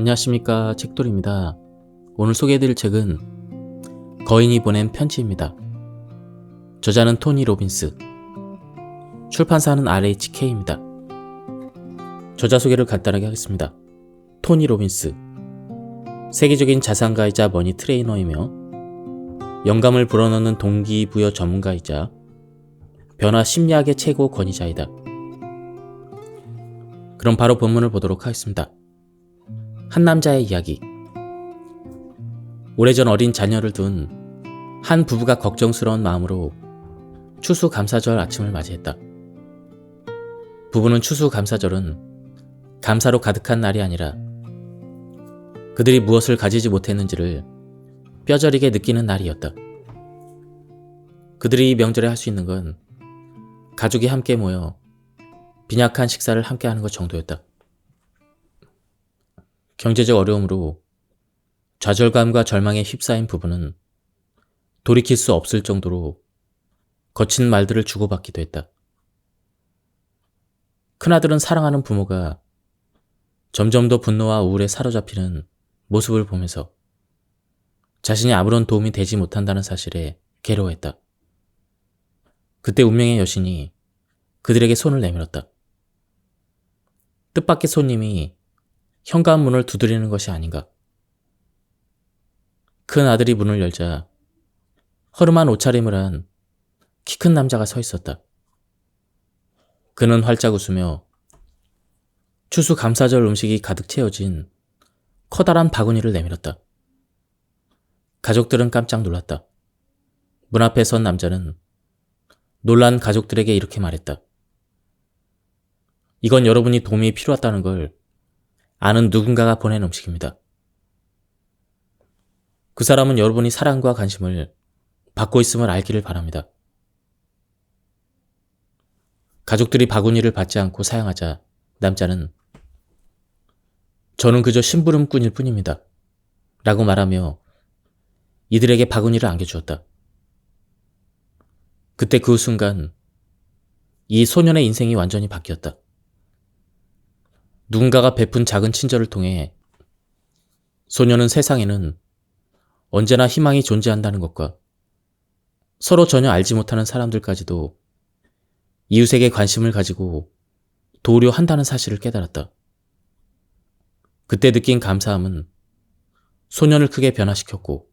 안녕하십니까, 책돌입니다. 오늘 소개해드릴 책은 거인이 보낸 편지입니다. 저자는 토니 로빈스, 출판사는 RHK입니다. 저자 소개를 간단하게 하겠습니다. 토니 로빈스, 세계적인 자산가이자 머니 트레이너이며 영감을 불어넣는 동기부여 전문가이자 변화 심리학의 최고 권위자이다. 그럼 바로 본문을 보도록 하겠습니다. 한 남자의 이야기. 오래전 어린 자녀를 둔 한 부부가 걱정스러운 마음으로 추수감사절 아침을 맞이했다. 부부는 추수감사절은 감사로 가득한 날이 아니라 그들이 무엇을 가지지 못했는지를 뼈저리게 느끼는 날이었다. 그들이 이 명절에 할 수 있는 건 가족이 함께 모여 빈약한 식사를 함께 하는 것 정도였다. 경제적 어려움으로 좌절감과 절망에 휩싸인 부부는 돌이킬 수 없을 정도로 거친 말들을 주고받기도 했다. 큰아들은 사랑하는 부모가 점점 더 분노와 우울에 사로잡히는 모습을 보면서 자신이 아무런 도움이 되지 못한다는 사실에 괴로워했다. 그때 운명의 여신이 그들에게 손을 내밀었다. 뜻밖의 손님이 현관문을 두드리는 것이 아닌가. 큰 아들이 문을 열자 허름한 옷차림을 한 키 큰 남자가 서 있었다. 그는 활짝 웃으며 추수감사절 음식이 가득 채워진 커다란 바구니를 내밀었다. 가족들은 깜짝 놀랐다. 문 앞에 선 남자는 놀란 가족들에게 이렇게 말했다. 이건 여러분이 도움이 필요하다는 걸 아는 누군가가 보낸 음식입니다. 그 사람은 여러분이 사랑과 관심을 받고 있음을 알기를 바랍니다. 가족들이 바구니를 받지 않고 사양하자 남자는 저는 그저 심부름꾼일 뿐입니다. 라고 말하며 이들에게 바구니를 안겨주었다. 그때 그 순간 이 소년의 인생이 완전히 바뀌었다. 누군가가 베푼 작은 친절을 통해 소년은 세상에는 언제나 희망이 존재한다는 것과 서로 전혀 알지 못하는 사람들까지도 이웃에게 관심을 가지고 도우려 한다는 사실을 깨달았다. 그때 느낀 감사함은 소년을 크게 변화시켰고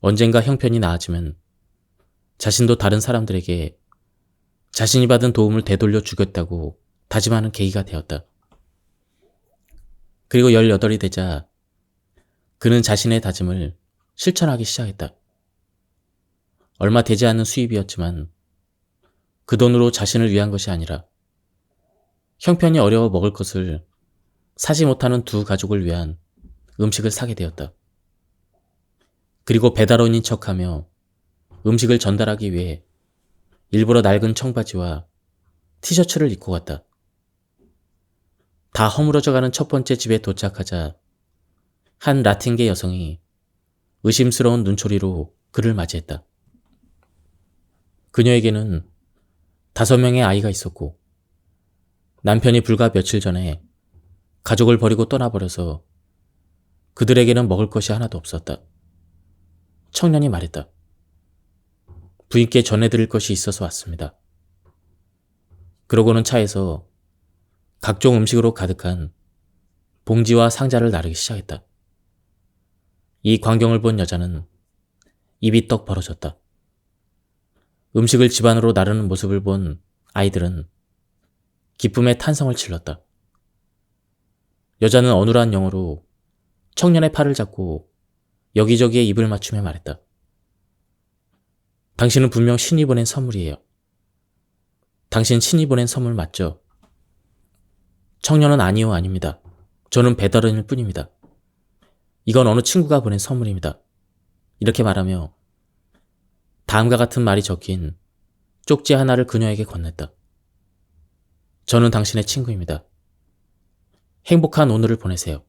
언젠가 형편이 나아지면 자신도 다른 사람들에게 자신이 받은 도움을 되돌려 주겠다고 다짐하는 계기가 되었다. 그리고 18이 되자 그는 자신의 다짐을 실천하기 시작했다. 얼마 되지 않는 수입이었지만 그 돈으로 자신을 위한 것이 아니라 형편이 어려워 먹을 것을 사지 못하는 두 가족을 위한 음식을 사게 되었다. 그리고 배달원인 척하며 음식을 전달하기 위해 일부러 낡은 청바지와 티셔츠를 입고 갔다. 다 허물어져가는 첫 번째 집에 도착하자 한 라틴계 여성이 의심스러운 눈초리로 그를 맞이했다. 그녀에게는 5명의 아이가 있었고 남편이 불과 며칠 전에 가족을 버리고 떠나버려서 그들에게는 먹을 것이 하나도 없었다. 청년이 말했다. 부인께 전해드릴 것이 있어서 왔습니다. 그러고는 차에서 각종 음식으로 가득한 봉지와 상자를 나르기 시작했다. 이 광경을 본 여자는 입이 떡 벌어졌다. 음식을 집안으로 나르는 모습을 본 아이들은 기쁨의 탄성을 질렀다. 여자는 어눌한 영어로 청년의 팔을 잡고 여기저기에 입을 맞추며 말했다. 당신은 분명 신이 보낸 선물이에요. 당신 신이 보낸 선물 맞죠? 청년은 아니요, 아닙니다. 저는 배달원일 뿐입니다. 이건 어느 친구가 보낸 선물입니다. 이렇게 말하며 다음과 같은 말이 적힌 쪽지 하나를 그녀에게 건넸다. 저는 당신의 친구입니다. 행복한 오늘을 보내세요.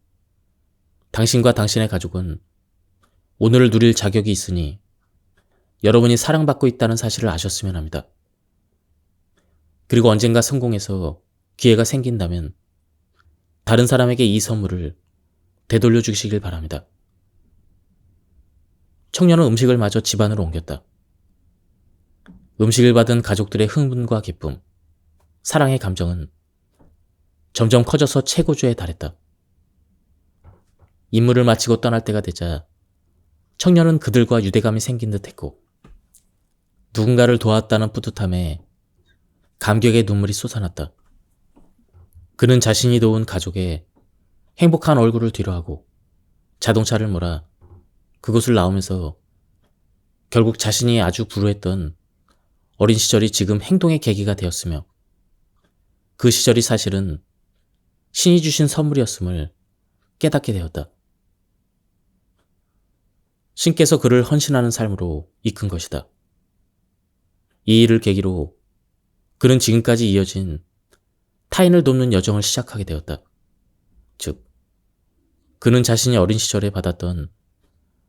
당신과 당신의 가족은 오늘을 누릴 자격이 있으니 여러분이 사랑받고 있다는 사실을 아셨으면 합니다. 그리고 언젠가 성공해서 기회가 생긴다면 다른 사람에게 이 선물을 되돌려 주시길 바랍니다. 청년은 음식을 마저 집안으로 옮겼다. 음식을 받은 가족들의 흥분과 기쁨, 사랑의 감정은 점점 커져서 최고조에 달했다. 임무를 마치고 떠날 때가 되자 청년은 그들과 유대감이 생긴 듯 했고 누군가를 도왔다는 뿌듯함에 감격의 눈물이 솟아났다. 그는 자신이 도운 가족의 행복한 얼굴을 뒤로하고 자동차를 몰아 그곳을 나오면서 결국 자신이 아주 불우했던 어린 시절이 지금 행동의 계기가 되었으며 그 시절이 사실은 신이 주신 선물이었음을 깨닫게 되었다. 신께서 그를 헌신하는 삶으로 이끈 것이다. 이 일을 계기로 그는 지금까지 이어진 타인을 돕는 여정을 시작하게 되었다. 즉, 그는 자신이 어린 시절에 받았던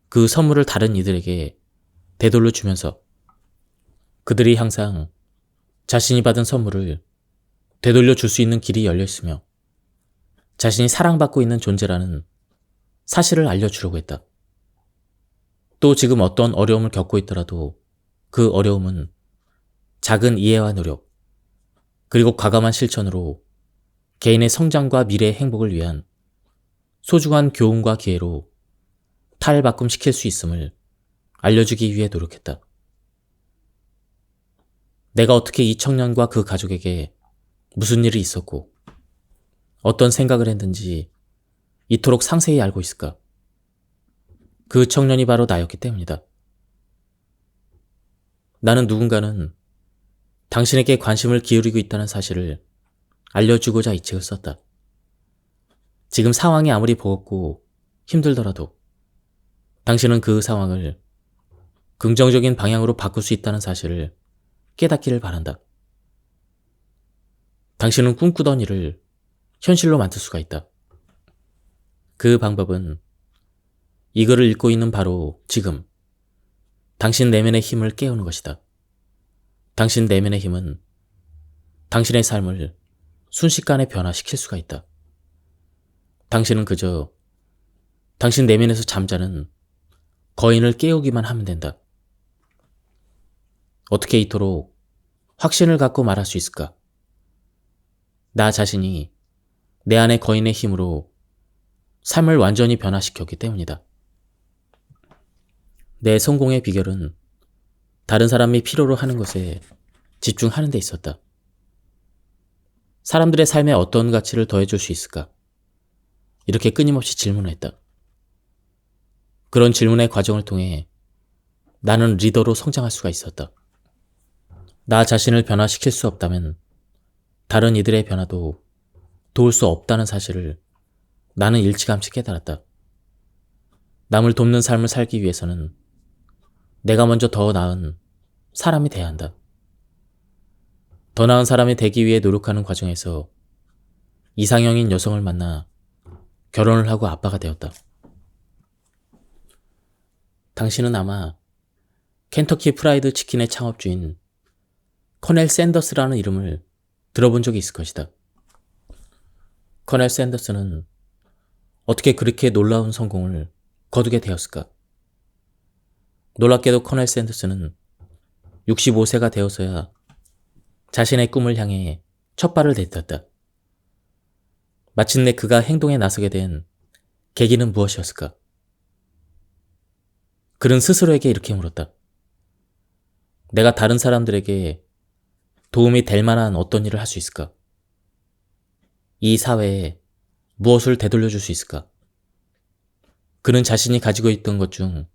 그 선물을 다른 이들에게 되돌려 주면서 그들이 항상 자신이 받은 선물을 되돌려 줄 수 있는 길이 열려 있으며 자신이 사랑받고 있는 존재라는 사실을 알려주려고 했다. 또 지금 어떤 어려움을 겪고 있더라도 그 어려움은 작은 이해와 노력, 그리고 과감한 실천으로 개인의 성장과 미래의 행복을 위한 소중한 교훈과 기회로 탈바꿈시킬 수 있음을 알려주기 위해 노력했다. 내가 어떻게 이 청년과 그 가족에게 무슨 일이 있었고 어떤 생각을 했는지 이토록 상세히 알고 있을까? 그 청년이 바로 나였기 때문이다. 나는 누군가는 당신에게 관심을 기울이고 있다는 사실을 알려주고자 이 책을 썼다. 지금 상황이 아무리 버겁고 힘들더라도 당신은 그 상황을 긍정적인 방향으로 바꿀 수 있다는 사실을 깨닫기를 바란다. 당신은 꿈꾸던 일을 현실로 만들 수가 있다. 그 방법은 이 글을 읽고 있는 바로 지금 당신 내면의 힘을 깨우는 것이다. 당신 내면의 힘은 당신의 삶을 순식간에 변화시킬 수가 있다. 당신은 그저 당신 내면에서 잠자는 거인을 깨우기만 하면 된다. 어떻게 이토록 확신을 갖고 말할 수 있을까? 나 자신이 내 안의 거인의 힘으로 삶을 완전히 변화시켰기 때문이다. 내 성공의 비결은 다른 사람이 필요로 하는 것에 집중하는 데 있었다. 사람들의 삶에 어떤 가치를 더해줄 수 있을까? 이렇게 끊임없이 질문을 했다. 그런 질문의 과정을 통해 나는 리더로 성장할 수가 있었다. 나 자신을 변화시킬 수 없다면 다른 이들의 변화도 도울 수 없다는 사실을 나는 일찌감치 깨달았다. 남을 돕는 삶을 살기 위해서는 내가 먼저 더 나은 사람이 돼야 한다. 더 나은 사람이 되기 위해 노력하는 과정에서 이상형인 여성을 만나 결혼을 하고 아빠가 되었다. 당신은 아마 켄터키 프라이드 치킨의 창업주인 커넬 샌더스라는 이름을 들어본 적이 있을 것이다. 커넬 샌더스는 어떻게 그렇게 놀라운 성공을 거두게 되었을까? 놀랍게도 커넬 샌더스는 65세가 되어서야 자신의 꿈을 향해 첫 발을 내딛었다. 마침내 그가 행동에 나서게 된 계기는 무엇이었을까? 그는 스스로에게 이렇게 물었다. 내가 다른 사람들에게 도움이 될 만한 어떤 일을 할 수 있을까? 이 사회에 무엇을 되돌려 줄 수 있을까? 그는 자신이 가지고 있던 것 중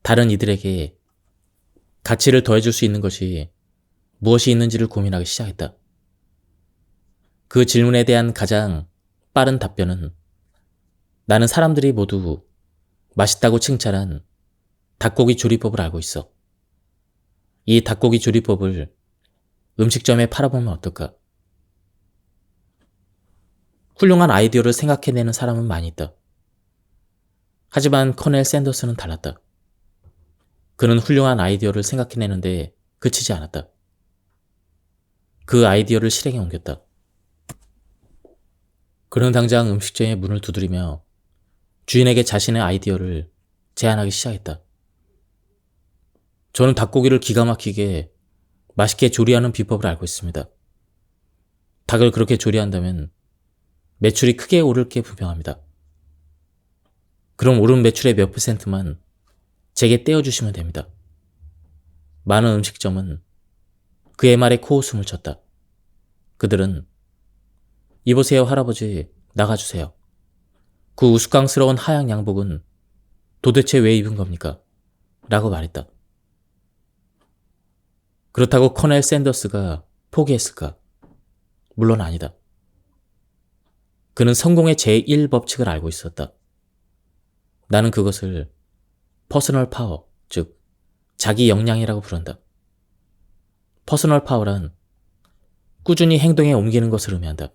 다른 이들에게 가치를 더해줄 수 있는 것이 무엇이 있는지를 고민하기 시작했다. 그 질문에 대한 가장 빠른 답변은 나는 사람들이 모두 맛있다고 칭찬한 닭고기 조리법을 알고 있어. 이 닭고기 조리법을 음식점에 팔아보면 어떨까? 훌륭한 아이디어를 생각해내는 사람은 많이 있다. 하지만 커넬 샌더스는 달랐다. 그는 훌륭한 아이디어를 생각해내는데 그치지 않았다. 그 아이디어를 실행에 옮겼다. 그는 당장 음식점의 문을 두드리며 주인에게 자신의 아이디어를 제안하기 시작했다. 저는 닭고기를 기가 막히게 맛있게 조리하는 비법을 알고 있습니다. 닭을 그렇게 조리한다면 매출이 크게 오를 게 분명합니다. 그럼 오른 매출의 몇 %만 제게 떼어주시면 됩니다. 많은 음식점은 그의 말에 코웃음을 쳤다. 그들은 이보세요 할아버지, 나가주세요. 그 우스꽝스러운 하얀 양복은 도대체 왜 입은 겁니까? 라고 말했다. 그렇다고 커넬 샌더스가 포기했을까? 물론 아니다. 그는 성공의 제1법칙을 알고 있었다. 나는 그것을 퍼스널 파워, 즉 자기 역량이라고 부른다. 퍼스널 파워란 꾸준히 행동에 옮기는 것을 의미한다.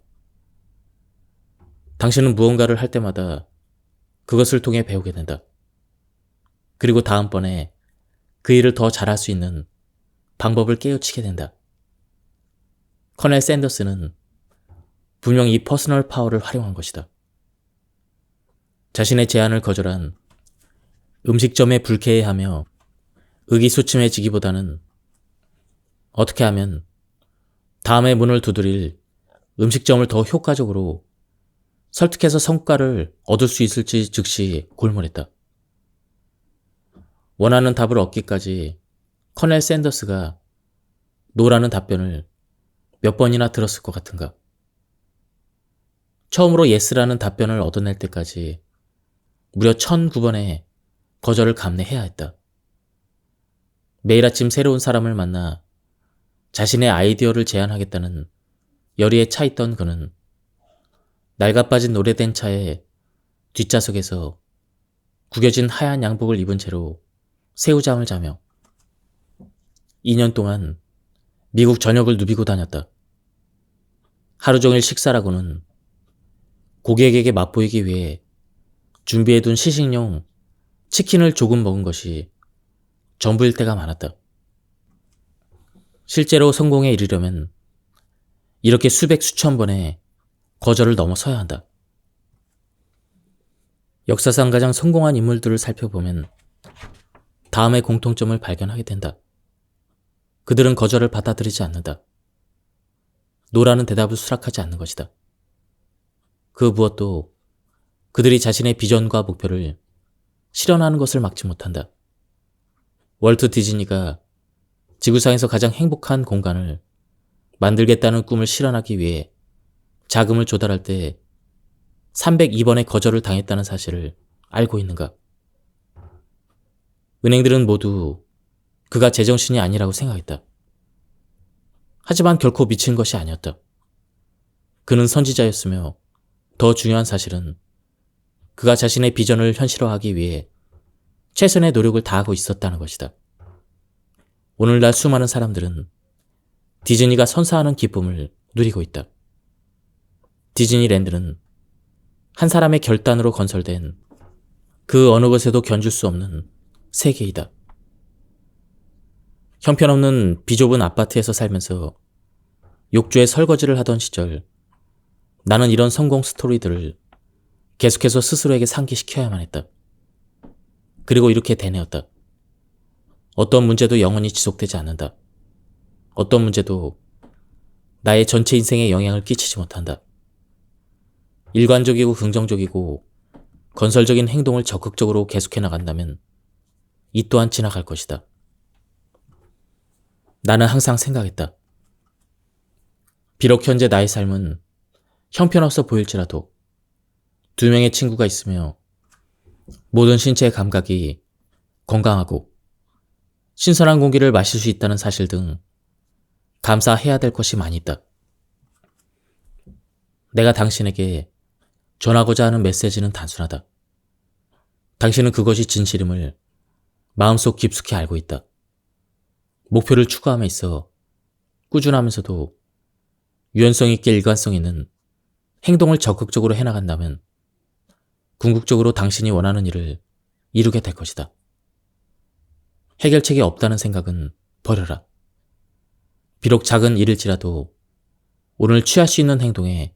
당신은 무언가를 할 때마다 그것을 통해 배우게 된다. 그리고 다음번에 그 일을 더 잘할 수 있는 방법을 깨우치게 된다. 커넬 샌더스는 분명 이 퍼스널 파워를 활용한 것이다. 자신의 제안을 거절한 음식점에 불쾌해하며 의기소침해지기보다는 어떻게 하면 다음에 문을 두드릴 음식점을 더 효과적으로 설득해서 성과를 얻을 수 있을지 즉시 골몰했다. 원하는 답을 얻기까지 커넬 샌더스가 노라는 답변을 몇 번이나 들었을 것 같은가. 처음으로 예스라는 답변을 얻어낼 때까지 무려 1009번의 거절을 감내해야 했다. 매일 아침 새로운 사람을 만나 자신의 아이디어를 제안하겠다는 열의에 차있던 그는 낡아빠진 오래된 차에 뒷좌석에서 구겨진 하얀 양복을 입은 채로 새우잠을 자며 2년 동안 미국 전역을 누비고 다녔다. 하루 종일 식사라고는 고객에게 맛보이기 위해 준비해둔 시식용 치킨을 조금 먹은 것이 전부일 때가 많았다. 실제로 성공에 이르려면 이렇게 수백 수천 번의 거절을 넘어서야 한다. 역사상 가장 성공한 인물들을 살펴보면 다음의 공통점을 발견하게 된다. 그들은 거절을 받아들이지 않는다. 노라는 대답을 수락하지 않는 것이다. 그 무엇도 그들이 자신의 비전과 목표를 실현하는 것을 막지 못한다. 월트 디즈니가 지구상에서 가장 행복한 공간을 만들겠다는 꿈을 실현하기 위해 자금을 조달할 때 302번의 거절을 당했다는 사실을 알고 있는가? 은행들은 모두 그가 제정신이 아니라고 생각했다. 하지만 결코 미친 것이 아니었다. 그는 선지자였으며 더 중요한 사실은 그가 자신의 비전을 현실화하기 위해 최선의 노력을 다하고 있었다는 것이다. 오늘날 수많은 사람들은 디즈니가 선사하는 기쁨을 누리고 있다. 디즈니랜드는 한 사람의 결단으로 건설된 그 어느 것에도 견줄 수 없는 세계이다. 형편없는 비좁은 아파트에서 살면서 욕조에 설거지를 하던 시절 나는 이런 성공 스토리들을 계속해서 스스로에게 상기시켜야만 했다. 그리고 이렇게 되뇌었다. 어떤 문제도 영원히 지속되지 않는다. 어떤 문제도 나의 전체 인생에 영향을 끼치지 못한다. 일관적이고 긍정적이고 건설적인 행동을 적극적으로 계속해 나간다면 이 또한 지나갈 것이다. 나는 항상 생각했다. 비록 현재 나의 삶은 형편없어 보일지라도 2명의 친구가 있으며 모든 신체의 감각이 건강하고 신선한 공기를 마실 수 있다는 사실 등 감사해야 될 것이 많이 있다. 내가 당신에게 전하고자 하는 메시지는 단순하다. 당신은 그것이 진실임을 마음속 깊숙이 알고 있다. 목표를 추구함에 있어 꾸준하면서도 유연성 있게 일관성 있는 행동을 적극적으로 해나간다면 궁극적으로 당신이 원하는 일을 이루게 될 것이다. 해결책이 없다는 생각은 버려라. 비록 작은 일일지라도 오늘 취할 수 있는 행동에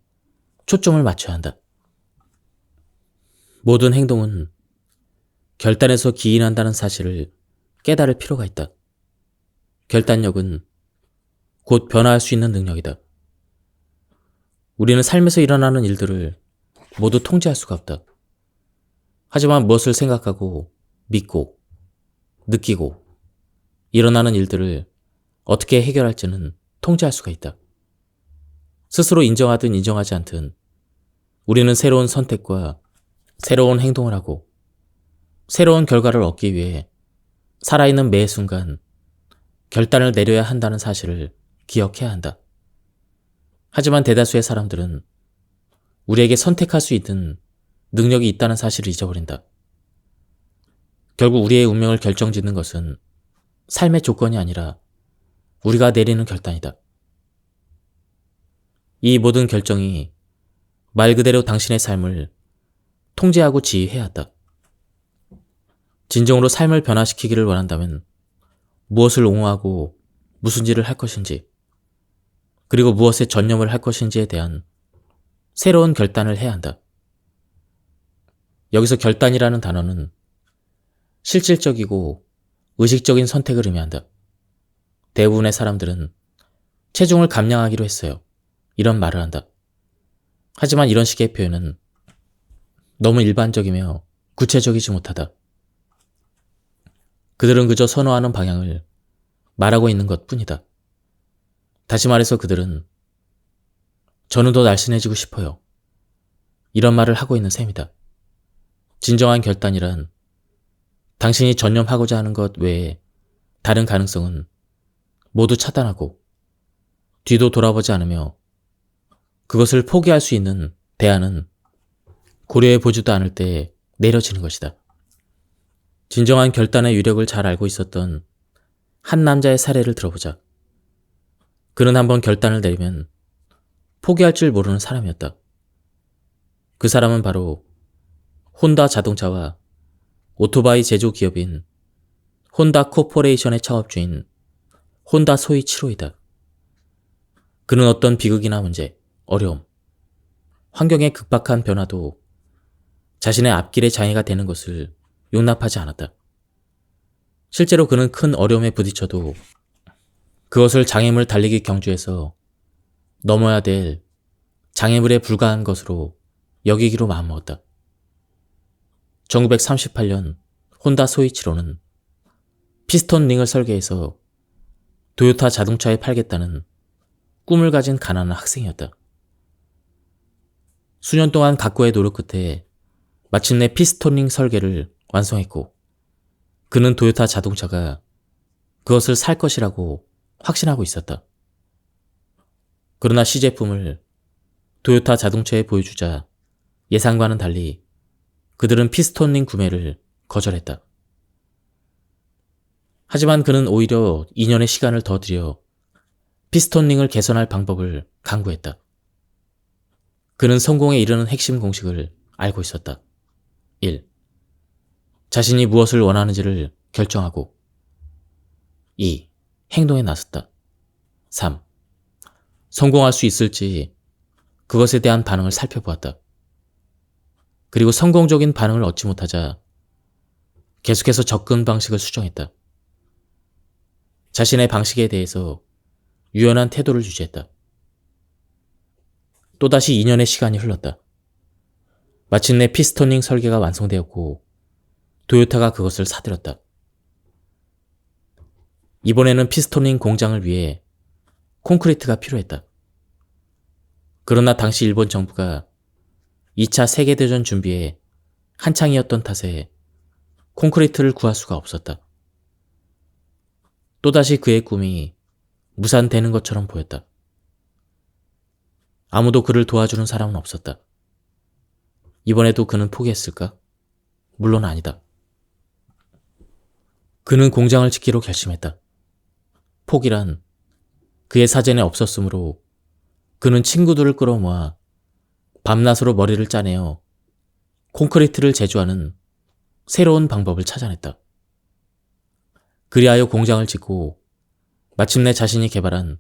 초점을 맞춰야 한다. 모든 행동은 결단에서 기인한다는 사실을 깨달을 필요가 있다. 결단력은 곧 변화할 수 있는 능력이다. 우리는 삶에서 일어나는 일들을 모두 통제할 수가 없다. 하지만 무엇을 생각하고 믿고 느끼고 일어나는 일들을 어떻게 해결할지는 통제할 수가 있다. 스스로 인정하든 인정하지 않든 우리는 새로운 선택과 새로운 행동을 하고 새로운 결과를 얻기 위해 살아있는 매 순간 결단을 내려야 한다는 사실을 기억해야 한다. 하지만 대다수의 사람들은 우리에게 선택할 수 있는 능력이 있다는 사실을 잊어버린다. 결국 우리의 운명을 결정짓는 것은 삶의 조건이 아니라 우리가 내리는 결단이다. 이 모든 결정이 말 그대로 당신의 삶을 통제하고 지휘해야 한다. 진정으로 삶을 변화시키기를 원한다면 무엇을 옹호하고 무슨 일을 할 것인지, 그리고 무엇에 전념을 할 것인지에 대한 새로운 결단을 해야 한다. 여기서 결단이라는 단어는 실질적이고 의식적인 선택을 의미한다. 대부분의 사람들은 체중을 감량하기로 했어요. 이런 말을 한다. 하지만 이런 식의 표현은 너무 일반적이며 구체적이지 못하다. 그들은 그저 선호하는 방향을 말하고 있는 것 뿐이다. 다시 말해서 그들은 저는 더 날씬해지고 싶어요. 이런 말을 하고 있는 셈이다. 진정한 결단이란 당신이 전념하고자 하는 것 외에 다른 가능성은 모두 차단하고 뒤도 돌아보지 않으며 그것을 포기할 수 있는 대안은 고려해 보지도 않을 때 내려지는 것이다. 진정한 결단의 위력을 잘 알고 있었던 한 남자의 사례를 들어보자. 그는 한번 결단을 내리면 포기할 줄 모르는 사람이었다. 그 사람은 바로 혼다 자동차와 오토바이 제조 기업인 혼다 코퍼레이션의 창업주인 혼다 소이치로이다. 그는 어떤 비극이나 문제, 어려움, 환경의 급박한 변화도 자신의 앞길에 장애가 되는 것을 용납하지 않았다. 실제로 그는 큰 어려움에 부딪혀도 그것을 장애물 달리기 경주에서 넘어야 될 장애물에 불과한 것으로 여기기로 마음먹었다. 1938년 혼다 소이치로는 피스톤 링을 설계해서 도요타 자동차에 팔겠다는 꿈을 가진 가난한 학생이었다. 수년 동안 각고의 노력 끝에 마침내 피스톤 링 설계를 완성했고 그는 도요타 자동차가 그것을 살 것이라고 확신하고 있었다. 그러나 시제품을 도요타 자동차에 보여주자 예상과는 달리 그들은 피스톤링 구매를 거절했다. 하지만 그는 오히려 2년의 시간을 더 들여 피스톤링을 개선할 방법을 강구했다. 그는 성공에 이르는 핵심 공식을 알고 있었다. 1. 자신이 무엇을 원하는지를 결정하고 2. 행동에 나섰다. 3. 성공할 수 있을지 그것에 대한 반응을 살펴보았다. 그리고 성공적인 반응을 얻지 못하자 계속해서 접근 방식을 수정했다. 자신의 방식에 대해서 유연한 태도를 유지했다. 또다시 2년의 시간이 흘렀다. 마침내 피스토닝 설계가 완성되었고 도요타가 그것을 사들였다. 이번에는 피스토닝 공장을 위해 콘크리트가 필요했다. 그러나 당시 일본 정부가 2차 세계대전 준비에 한창이었던 탓에 콘크리트를 구할 수가 없었다. 또다시 그의 꿈이 무산되는 것처럼 보였다. 아무도 그를 도와주는 사람은 없었다. 이번에도 그는 포기했을까? 물론 아니다. 그는 공장을 짓기로 결심했다. 포기란 그의 사전에 없었으므로 그는 친구들을 끌어모아 밤낮으로 머리를 짜내어 콘크리트를 제조하는 새로운 방법을 찾아냈다. 그리하여 공장을 짓고 마침내 자신이 개발한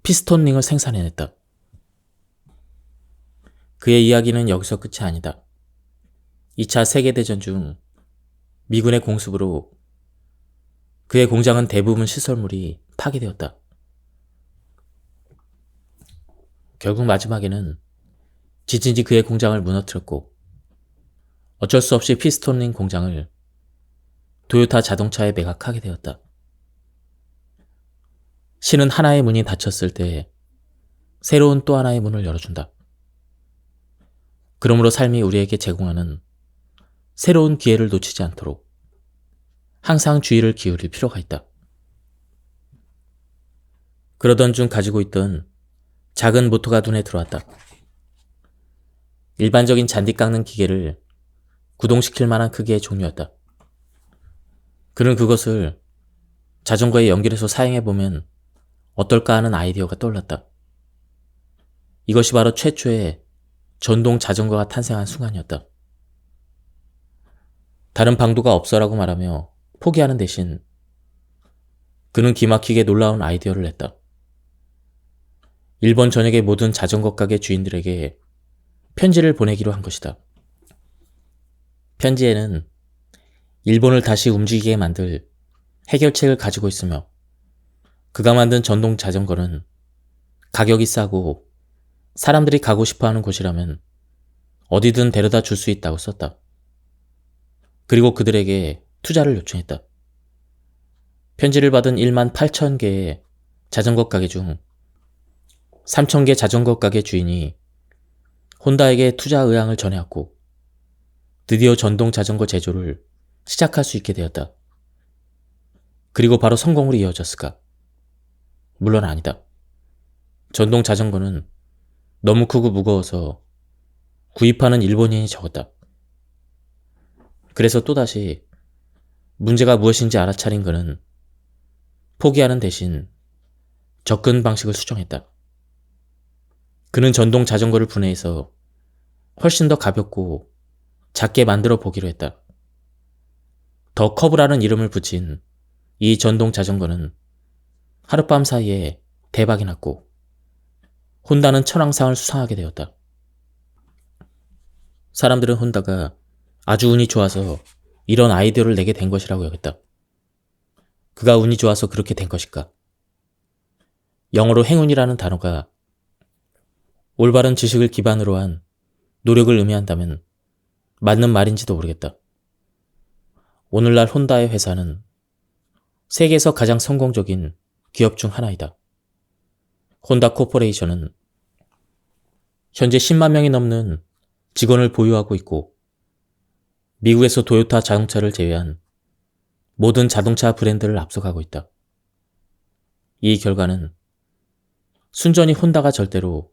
피스톤링을 생산해냈다. 그의 이야기는 여기서 끝이 아니다. 2차 세계대전 중 미군의 공습으로 그의 공장은 대부분 시설물이 파괴되었다. 결국 마지막에는 지진이 그의 공장을 무너뜨렸고 어쩔 수 없이 피스톤링 공장을 도요타 자동차에 매각하게 되었다. 신은 하나의 문이 닫혔을 때 새로운 또 하나의 문을 열어준다. 그러므로 삶이 우리에게 제공하는 새로운 기회를 놓치지 않도록 항상 주의를 기울일 필요가 있다. 그러던 중 가지고 있던 작은 모토가 눈에 들어왔다. 일반적인 잔디 깎는 기계를 구동시킬 만한 크기의 종류였다. 그는 그것을 자전거에 연결해서 사용해보면 어떨까 하는 아이디어가 떠올랐다. 이것이 바로 최초의 전동 자전거가 탄생한 순간이었다. 다른 방도가 없어라고 말하며 포기하는 대신 그는 기막히게 놀라운 아이디어를 냈다. 일본 전역의 모든 자전거 가게 주인들에게 편지를 보내기로 한 것이다. 편지에는 일본을 다시 움직이게 만들 해결책을 가지고 있으며 그가 만든 전동 자전거는 가격이 싸고 사람들이 가고 싶어하는 곳이라면 어디든 데려다 줄 수 있다고 썼다. 그리고 그들에게 투자를 요청했다. 편지를 받은 1만 8천 개의 자전거 가게 중 3천 개 자전거 가게 주인이 혼다에게 투자 의향을 전해왔고 드디어 전동 자전거 제조를 시작할 수 있게 되었다. 그리고 바로 성공으로 이어졌을까? 물론 아니다. 전동 자전거는 너무 크고 무거워서 구입하는 일본인이 적었다. 그래서 또다시 문제가 무엇인지 알아차린 그는 포기하는 대신 접근 방식을 수정했다. 그는 전동 자전거를 분해해서 훨씬 더 가볍고 작게 만들어 보기로 했다. 더 커브라는 이름을 붙인 이 전동 자전거는 하룻밤 사이에 대박이 났고 혼다는 천왕상을 수상하게 되었다. 사람들은 혼다가 아주 운이 좋아서 이런 아이디어를 내게 된 것이라고 여겼다. 그가 운이 좋아서 그렇게 된 것일까? 영어로 행운이라는 단어가 올바른 지식을 기반으로 한 노력을 의미한다면 맞는 말인지도 모르겠다. 오늘날 혼다의 회사는 세계에서 가장 성공적인 기업 중 하나이다. 혼다 코퍼레이션은 현재 10만 명이 넘는 직원을 보유하고 있고 미국에서 도요타 자동차를 제외한 모든 자동차 브랜드를 앞서가고 있다. 이 결과는 순전히 혼다가 절대로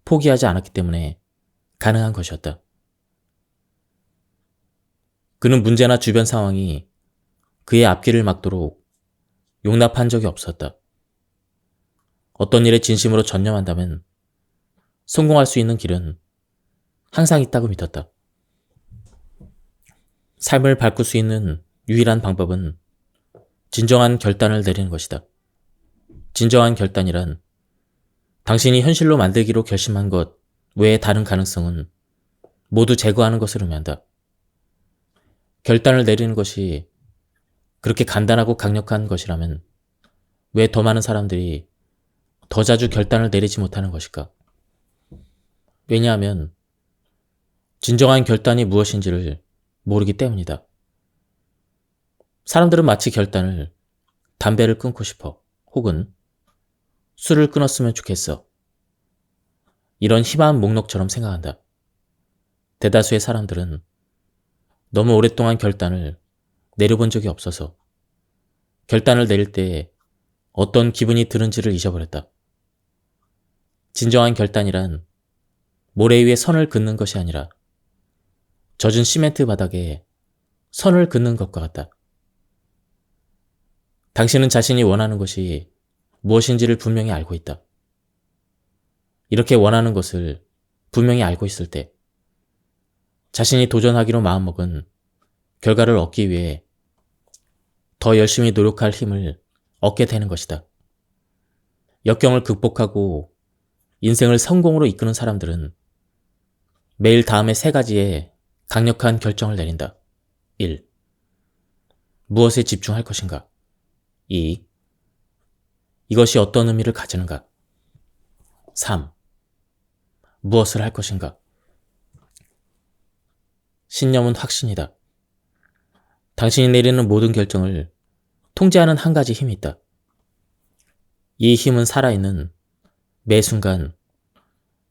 포기하지 않았기 때문에 가능한 것이었다. 그는 문제나 주변 상황이 그의 앞길을 막도록 용납한 적이 없었다. 어떤 일에 진심으로 전념한다면 성공할 수 있는 길은 항상 있다고 믿었다. 삶을 바꿀 수 있는 유일한 방법은 진정한 결단을 내리는 것이다. 진정한 결단이란 당신이 현실로 만들기로 결심한 것 외의 다른 가능성은 모두 제거하는 것을 의미한다. 결단을 내리는 것이 그렇게 간단하고 강력한 것이라면 왜 더 많은 사람들이 더 자주 결단을 내리지 못하는 것일까? 왜냐하면 진정한 결단이 무엇인지를 모르기 때문이다. 사람들은 마치 결단을 담배를 끊고 싶어 혹은 술을 끊었으면 좋겠어. 이런 희망 목록처럼 생각한다. 대다수의 사람들은 너무 오랫동안 결단을 내려본 적이 없어서 결단을 내릴 때 어떤 기분이 드는지를 잊어버렸다. 진정한 결단이란 모래 위에 선을 긋는 것이 아니라 젖은 시멘트 바닥에 선을 긋는 것과 같다. 당신은 자신이 원하는 것이 무엇인지를 분명히 알고 있다. 이렇게 원하는 것을 분명히 알고 있을 때 자신이 도전하기로 마음먹은 결과를 얻기 위해 더 열심히 노력할 힘을 얻게 되는 것이다. 역경을 극복하고 인생을 성공으로 이끄는 사람들은 매일 다음에 3가지의 강력한 결정을 내린다. 1. 무엇에 집중할 것인가? 2. 이것이 어떤 의미를 가지는가? 3. 무엇을 할 것인가? 신념은 확신이다. 당신이 내리는 모든 결정을 통제하는 한 가지 힘이 있다. 이 힘은 살아있는 매 순간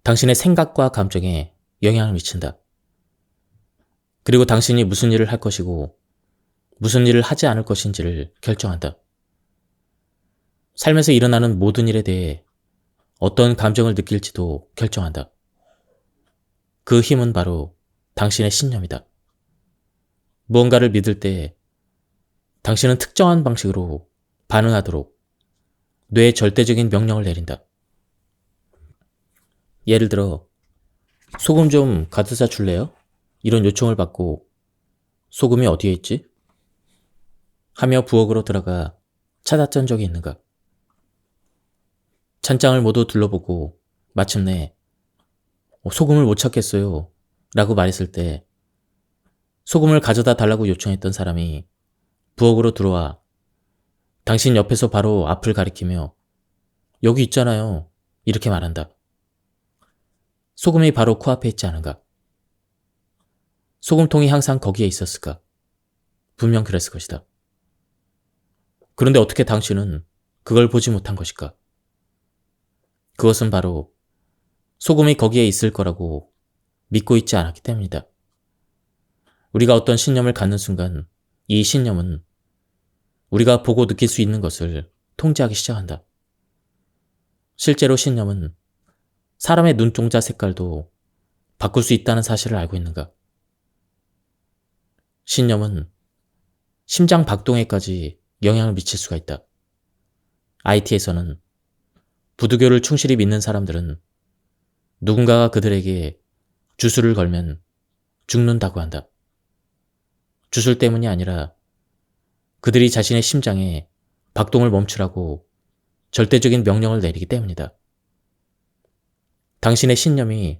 당신의 생각과 감정에 영향을 미친다. 그리고 당신이 무슨 일을 할 것이고 무슨 일을 하지 않을 것인지를 결정한다. 삶에서 일어나는 모든 일에 대해 어떤 감정을 느낄지도 결정한다. 그 힘은 바로 당신의 신념이다. 무언가를 믿을 때 당신은 특정한 방식으로 반응하도록 뇌에 절대적인 명령을 내린다. 예를 들어 소금 좀 가져다 줄래요? 이런 요청을 받고 소금이 어디에 있지? 하며 부엌으로 들어가 찾았던 적이 있는가? 찬장을 모두 둘러보고 마침내 소금을 못 찾겠어요 라고 말했을 때 소금을 가져다 달라고 요청했던 사람이 부엌으로 들어와 당신 옆에서 바로 앞을 가리키며 여기 있잖아요 이렇게 말한다. 소금이 바로 코앞에 있지 않은가? 소금통이 항상 거기에 있었을까? 분명 그랬을 것이다. 그런데 어떻게 당신은 그걸 보지 못한 것일까? 그것은 바로 소금이 거기에 있을 거라고 믿고 있지 않았기 때문이다. 우리가 어떤 신념을 갖는 순간 이 신념은 우리가 보고 느낄 수 있는 것을 통제하기 시작한다. 실제로 신념은 사람의 눈동자 색깔도 바꿀 수 있다는 사실을 알고 있는가? 신념은 심장 박동에까지 영향을 미칠 수가 있다. IT에서는 부두교를 충실히 믿는 사람들은 누군가가 그들에게 주술을 걸면 죽는다고 한다. 주술 때문이 아니라 그들이 자신의 심장에 박동을 멈추라고 절대적인 명령을 내리기 때문이다. 당신의 신념이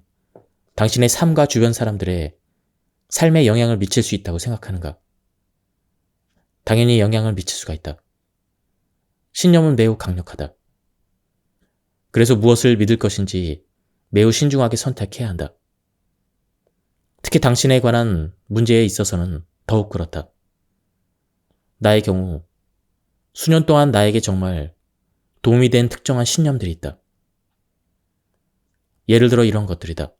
당신의 삶과 주변 사람들의 삶에 영향을 미칠 수 있다고 생각하는가? 당연히 영향을 미칠 수가 있다. 신념은 매우 강력하다. 그래서 무엇을 믿을 것인지 매우 신중하게 선택해야 한다. 특히 당신에 관한 문제에 있어서는 더욱 그렇다. 나의 경우 수년 동안 나에게 정말 도움이 된 특정한 신념들이 있다. 예를 들어 이런 것들이다.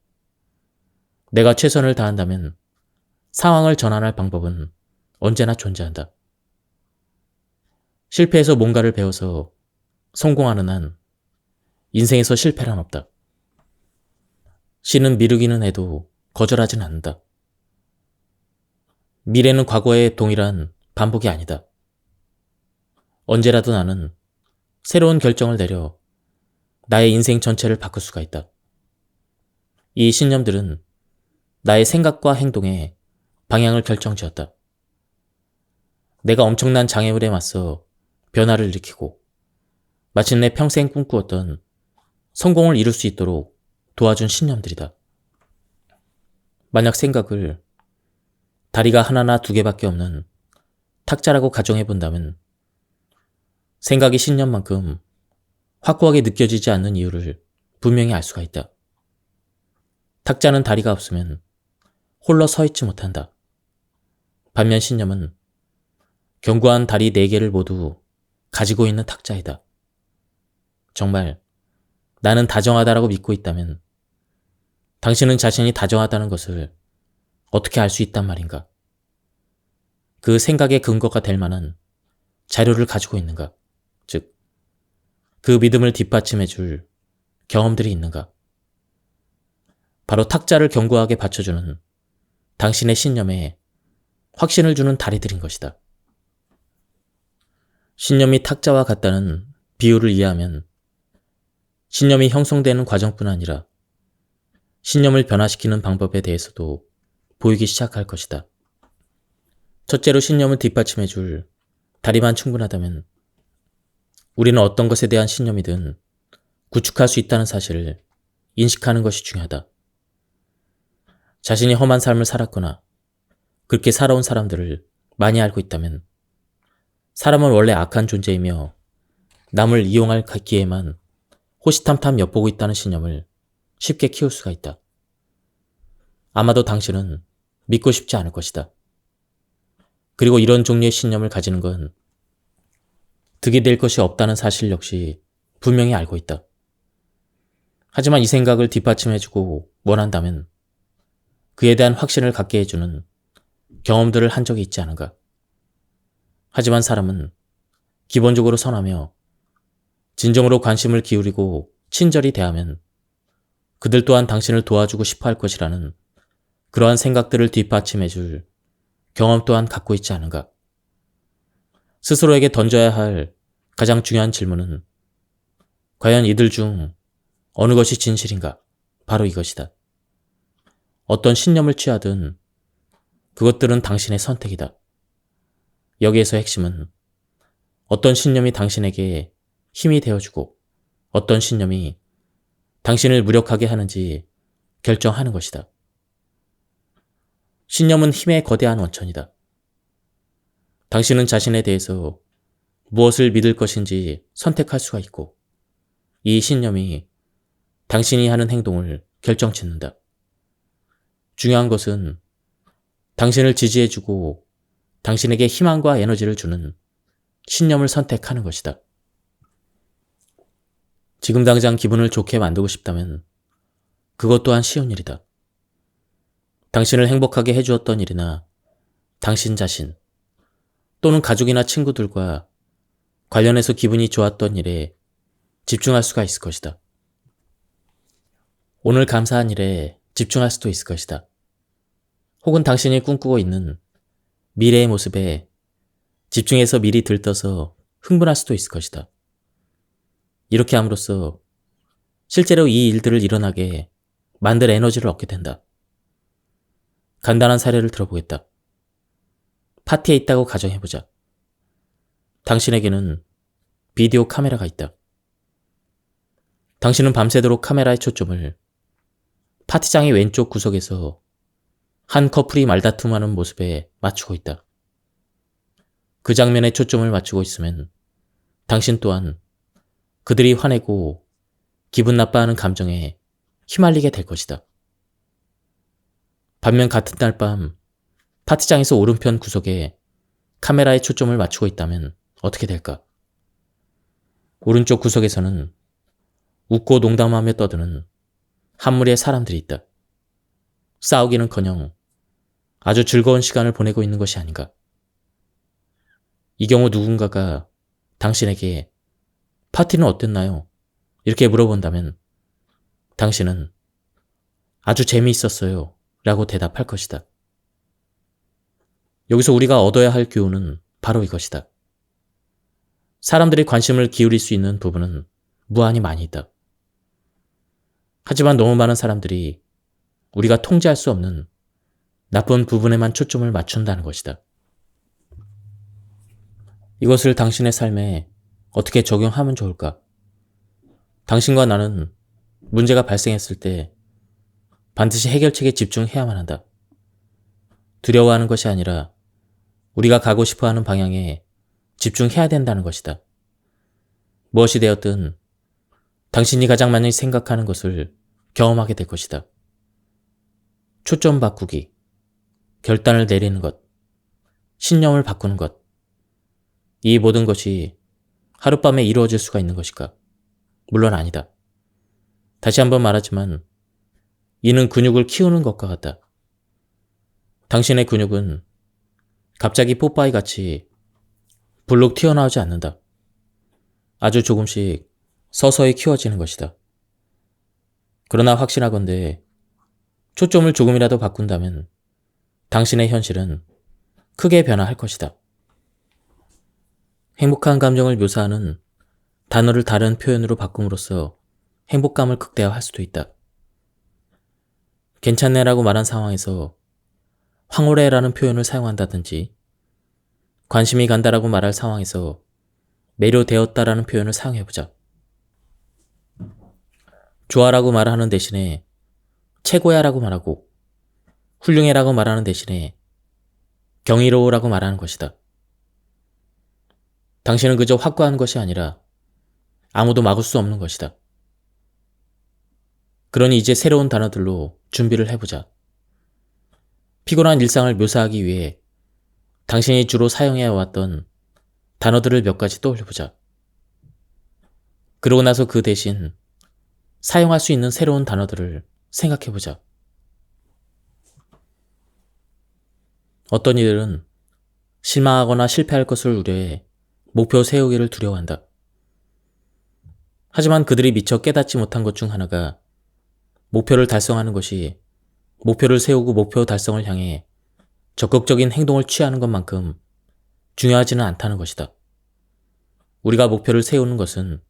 내가 최선을 다한다면 상황을 전환할 방법은 언제나 존재한다. 실패해서 뭔가를 배워서 성공하는 한 인생에서 실패란 없다. 신은 미루기는 해도 거절하진 않는다. 미래는 과거의 동일한 반복이 아니다. 언제라도 나는 새로운 결정을 내려 나의 인생 전체를 바꿀 수가 있다. 이 신념들은 나의 생각과 행동에 방향을 결정지었다. 내가 엄청난 장애물에 맞서 변화를 일으키고 마침내 평생 꿈꾸었던 성공을 이룰 수 있도록 도와준 신념들이다. 만약 생각을 다리가 하나나 두 개밖에 없는 탁자라고 가정해 본다면 생각이 신념만큼 확고하게 느껴지지 않는 이유를 분명히 알 수가 있다. 탁자는 다리가 없으면 홀로 서 있지 못한다. 반면 신념은 견고한 다리 4개를 모두 가지고 있는 탁자이다. 정말 나는 다정하다라고 믿고 있다면 당신은 자신이 다정하다는 것을 어떻게 알 수 있단 말인가? 그 생각의 근거가 될 만한 자료를 가지고 있는가? 즉, 그 믿음을 뒷받침해 줄 경험들이 있는가? 바로 탁자를 견고하게 받쳐주는 당신의 신념에 확신을 주는 다리들인 것이다. 신념이 탁자와 같다는 비유를 이해하면 신념이 형성되는 과정뿐 아니라 신념을 변화시키는 방법에 대해서도 보이기 시작할 것이다. 첫째로 신념을 뒷받침해 줄 다리만 충분하다면 우리는 어떤 것에 대한 신념이든 구축할 수 있다는 사실을 인식하는 것이 중요하다. 자신이 험한 삶을 살았거나 그렇게 살아온 사람들을 많이 알고 있다면 사람은 원래 악한 존재이며 남을 이용할 기회만 호시탐탐 엿보고 있다는 신념을 쉽게 키울 수가 있다. 아마도 당신은 믿고 싶지 않을 것이다. 그리고 이런 종류의 신념을 가지는 건 득이 될 것이 없다는 사실 역시 분명히 알고 있다. 하지만 이 생각을 뒷받침해주고 원한다면 그에 대한 확신을 갖게 해주는 경험들을 한 적이 있지 않은가. 하지만 사람은 기본적으로 선하며 진정으로 관심을 기울이고 친절히 대하면 그들 또한 당신을 도와주고 싶어 할 것이라는 그러한 생각들을 뒷받침해줄 경험 또한 갖고 있지 않은가. 스스로에게 던져야 할 가장 중요한 질문은 과연 이들 중 어느 것이 진실인가? 바로 이것이다. 어떤 신념을 취하든 그것들은 당신의 선택이다. 여기에서 핵심은 어떤 신념이 당신에게 힘이 되어주고 어떤 신념이 당신을 무력하게 하는지 결정하는 것이다. 신념은 힘의 거대한 원천이다. 당신은 자신에 대해서 무엇을 믿을 것인지 선택할 수가 있고 이 신념이 당신이 하는 행동을 결정짓는다. 중요한 것은 당신을 지지해주고 당신에게 희망과 에너지를 주는 신념을 선택하는 것이다. 지금 당장 기분을 좋게 만들고 싶다면 그것 또한 쉬운 일이다. 당신을 행복하게 해주었던 일이나 당신 자신 또는 가족이나 친구들과 관련해서 기분이 좋았던 일에 집중할 수가 있을 것이다. 오늘 감사한 일에 집중할 수도 있을 것이다. 혹은 당신이 꿈꾸고 있는 미래의 모습에 집중해서 미리 들떠서 흥분할 수도 있을 것이다. 이렇게 함으로써 실제로 이 일들을 일어나게 만들 에너지를 얻게 된다. 간단한 사례를 들어보겠다. 파티에 있다고 가정해보자. 당신에게는 비디오 카메라가 있다. 당신은 밤새도록 카메라의 초점을 파티장의 왼쪽 구석에서 한 커플이 말다툼하는 모습에 맞추고 있다. 그 장면에 초점을 맞추고 있으면 당신 또한 그들이 화내고 기분 나빠하는 감정에 휘말리게 될 것이다. 반면 같은 날 밤 파티장에서 오른편 구석에 카메라의 초점을 맞추고 있다면 어떻게 될까? 오른쪽 구석에서는 웃고 농담하며 떠드는 한 무리의 사람들이 있다. 싸우기는커녕 아주 즐거운 시간을 보내고 있는 것이 아닌가. 이 경우 누군가가 당신에게 파티는 어땠나요? 이렇게 물어본다면 당신은 아주 재미있었어요 라고 대답할 것이다. 여기서 우리가 얻어야 할 교훈은 바로 이것이다. 사람들이 관심을 기울일 수 있는 부분은 무한히 많이 있다. 하지만 너무 많은 사람들이 우리가 통제할 수 없는 나쁜 부분에만 초점을 맞춘다는 것이다. 이것을 당신의 삶에 어떻게 적용하면 좋을까? 당신과 나는 문제가 발생했을 때 반드시 해결책에 집중해야만 한다. 두려워하는 것이 아니라 우리가 가고 싶어하는 방향에 집중해야 된다는 것이다. 무엇이 되었든 당신이 가장 많이 생각하는 것을 경험하게 될 것이다. 초점 바꾸기, 결단을 내리는 것, 신념을 바꾸는 것, 이 모든 것이 하룻밤에 이루어질 수가 있는 것일까? 물론 아니다. 다시 한번 말하지만 이는 근육을 키우는 것과 같다. 당신의 근육은 갑자기 뽀빠이 같이 불룩 튀어나오지 않는다. 아주 조금씩 서서히 키워지는 것이다. 그러나 확신하건대 초점을 조금이라도 바꾼다면 당신의 현실은 크게 변화할 것이다. 행복한 감정을 묘사하는 단어를 다른 표현으로 바꿈으로써 행복감을 극대화할 수도 있다. 괜찮네라고 말한 상황에서 황홀해라는 표현을 사용한다든지 관심이 간다라고 말할 상황에서 매료되었다라는 표현을 사용해보자. 좋아라고 말하는 대신에 최고야라고 말하고 훌륭해라고 말하는 대신에 경이로우라고 말하는 것이다. 당신은 그저 확고한 것이 아니라 아무도 막을 수 없는 것이다. 그러니 이제 새로운 단어들로 준비를 해보자. 피곤한 일상을 묘사하기 위해 당신이 주로 사용해왔던 단어들을 몇 가지 떠올려보자. 그러고 나서 그 대신 사용할 수 있는 새로운 단어들을 생각해보자. 어떤 이들은 실망하거나 실패할 것을 우려해 목표 세우기를 두려워한다. 하지만 그들이 미처 깨닫지 못한 것 중 하나가 목표를 달성하는 것이 목표를 세우고 목표 달성을 향해 적극적인 행동을 취하는 것만큼 중요하지는 않다는 것이다. 우리가 목표를 세우는 것은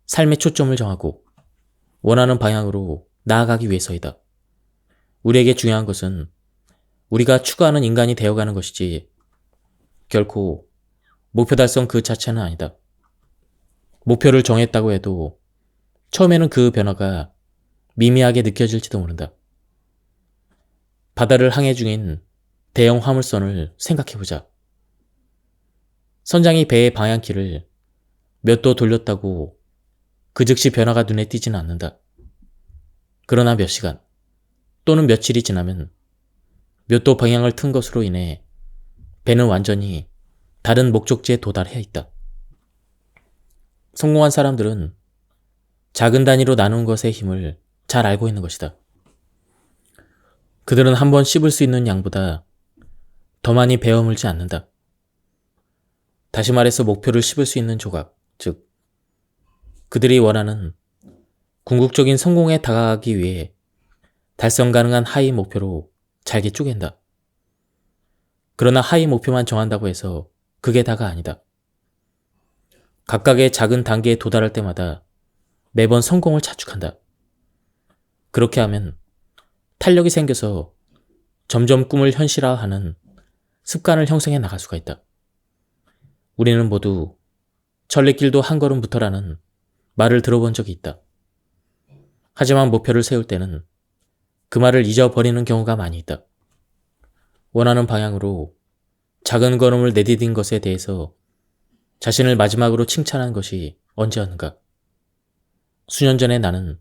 삶의 초점을 정하고 원하는 방향으로 나아가기 위해서이다. 우리에게 중요한 것은 우리가 추구하는 인간이 되어가는 것이지 결코 목표 달성 그 자체는 아니다. 목표를 정했다고 해도 처음에는 그 변화가 미미하게 느껴질지도 모른다. 바다를 항해 중인 대형 화물선을 생각해보자. 선장이 배의 방향키를 몇 도 돌렸다고 그 즉시 변화가 눈에 띄지는 않는다. 그러나 몇 시간 또는 며칠이 지나면 몇 도 방향을 튼 것으로 인해 배는 완전히 다른 목적지에 도달해 있다. 성공한 사람들은 작은 단위로 나눈 것의 힘을 잘 알고 있는 것이다. 그들은 한 번 씹을 수 있는 양보다 더 많이 베어물지 않는다. 다시 말해서 목표를 씹을 수 있는 조각, 즉 그들이 원하는 궁극적인 성공에 다가가기 위해 달성 가능한 하위 목표로 잘게 쪼갠다. 그러나 하위 목표만 정한다고 해서 그게 다가 아니다. 각각의 작은 단계에 도달할 때마다 매번 성공을 차축한다. 그렇게 하면 탄력이 생겨서 점점 꿈을 현실화하는 습관을 형성해 나갈 수가 있다. 우리는 모두 천리길도 한 걸음부터라는 말을 들어본 적이 있다. 하지만 목표를 세울 때는 그 말을 잊어버리는 경우가 많이 있다. 원하는 방향으로 작은 걸음을 내디딘 것에 대해서 자신을 마지막으로 칭찬한 것이 언제였는가? 수년 전에 나는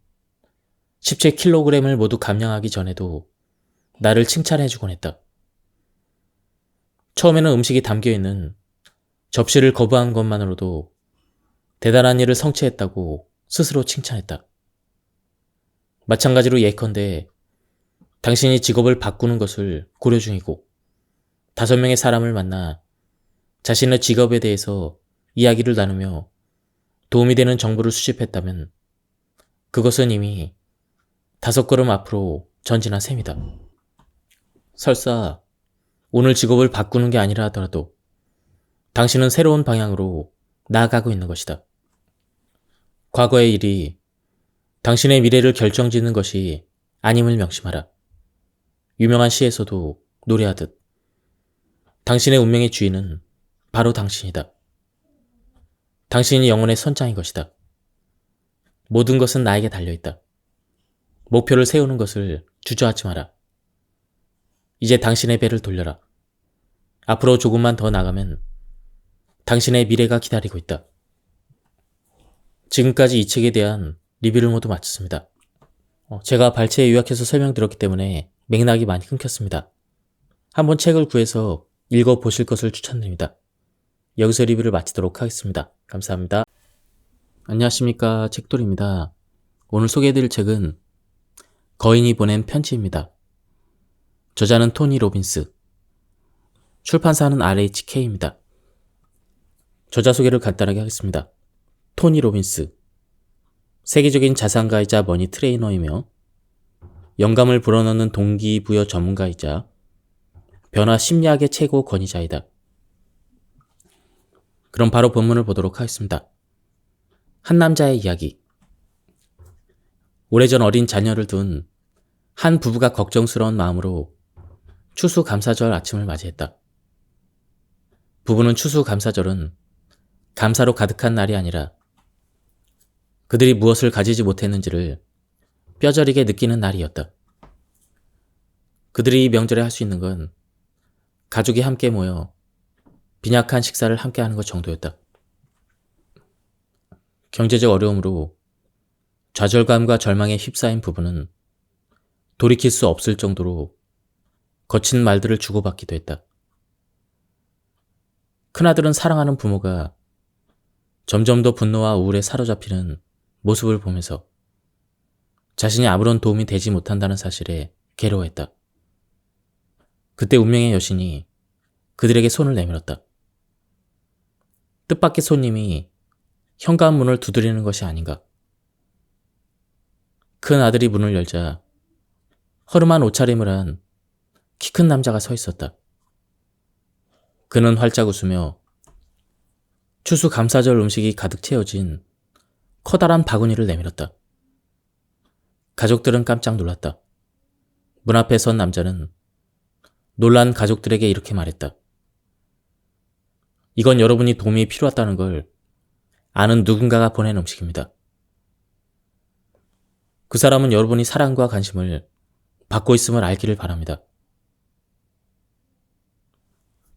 17kg을 모두 감량하기 전에도 나를 칭찬해주곤 했다. 처음에는 음식이 담겨있는 접시를 거부한 것만으로도 대단한 일을 성취했다고 스스로 칭찬했다. 마찬가지로 예컨대 당신이 직업을 바꾸는 것을 고려 중이고 5명의 사람을 만나 자신의 직업에 대해서 이야기를 나누며 도움이 되는 정보를 수집했다면 그것은 이미 5걸음 앞으로 전진한 셈이다. 설사 오늘 직업을 바꾸는 게 아니라 하더라도 당신은 새로운 방향으로 나아가고 있는 것이다. 과거의 일이 당신의 미래를 결정짓는 것이 아님을 명심하라. 유명한 시에서도 노래하듯 당신의 운명의 주인은 바로 당신이다. 당신이 영혼의 선장인 것이다. 모든 것은 나에게 달려있다. 목표를 세우는 것을 주저하지 마라. 이제 당신의 배를 돌려라. 앞으로 조금만 더 나가면 당신의 미래가 기다리고 있다. 지금까지 이 책에 대한 리뷰를 모두 마쳤습니다. 제가 발췌에 요약해서 설명드렸기 때문에 맥락이 많이 끊겼습니다. 한번 책을 구해서 읽어보실 것을 추천드립니다. 여기서 리뷰를 마치도록 하겠습니다. 감사합니다. 안녕하십니까, 책돌이입니다. 오늘 소개해드릴 책은 거인이 보낸 편지입니다. 저자는 토니 로빈스, 출판사는 RHK입니다. 저자 소개를 간단하게 하겠습니다. 토니 로빈스, 세계적인 자산가이자 머니 트레이너이며 영감을 불어넣는 동기부여 전문가이자 변화 심리학의 최고 권위자이다. 그럼 바로 본문을 보도록 하겠습니다. 한 남자의 이야기. 오래전 어린 자녀를 둔 한 부부가 걱정스러운 마음으로 추수감사절 아침을 맞이했다. 부부는 추수감사절은 감사로 가득한 날이 아니라 그들이 무엇을 가지지 못했는지를 뼈저리게 느끼는 날이었다. 그들이 이 명절에 할 수 있는 건 가족이 함께 모여 빈약한 식사를 함께 하는 것 정도였다. 경제적 어려움으로 좌절감과 절망에 휩싸인 부부는 돌이킬 수 없을 정도로 거친 말들을 주고받기도 했다. 큰아들은 사랑하는 부모가 점점 더 분노와 우울에 사로잡히는 모습을 보면서 자신이 아무런 도움이 되지 못한다는 사실에 괴로워했다. 그때 운명의 여신이 그들에게 손을 내밀었다. 뜻밖의 손님이 현관 문을 두드리는 것이 아닌가. 큰 아들이 문을 열자 허름한 옷차림을 한 키 큰 남자가 서 있었다. 그는 활짝 웃으며 추수감사절 음식이 가득 채워진 커다란 바구니를 내밀었다. 가족들은 깜짝 놀랐다. 문 앞에 선 남자는 놀란 가족들에게 이렇게 말했다. 이건 여러분이 도움이 필요하다는 걸 아는 누군가가 보낸 음식입니다. 그 사람은 여러분이 사랑과 관심을 받고 있음을 알기를 바랍니다.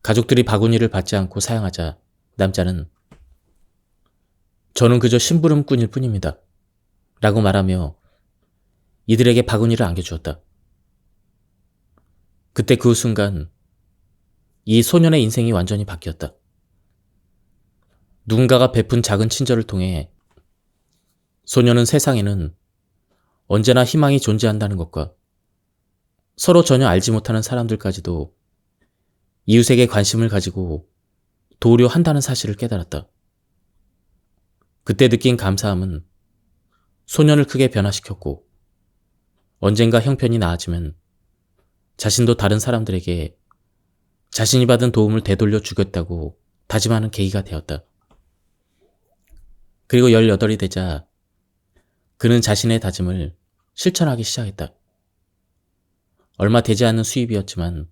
가족들이 바구니를 받지 않고 사양하자 남자는 저는 그저 심부름꾼일 뿐입니다. 라고 말하며 이들에게 바구니를 안겨주었다. 그때 그 순간 이 소년의 인생이 완전히 바뀌었다. 누군가가 베푼 작은 친절을 통해 소년은 세상에는 언제나 희망이 존재한다는 것과 서로 전혀 알지 못하는 사람들까지도 이웃에게 관심을 가지고 도우려 한다는 사실을 깨달았다. 그때 느낀 감사함은 소년을 크게 변화시켰고 언젠가 형편이 나아지면 자신도 다른 사람들에게 자신이 받은 도움을 되돌려 주겠다고 다짐하는 계기가 되었다. 그리고 18이 되자 그는 자신의 다짐을 실천하기 시작했다. 얼마 되지 않는 수입이었지만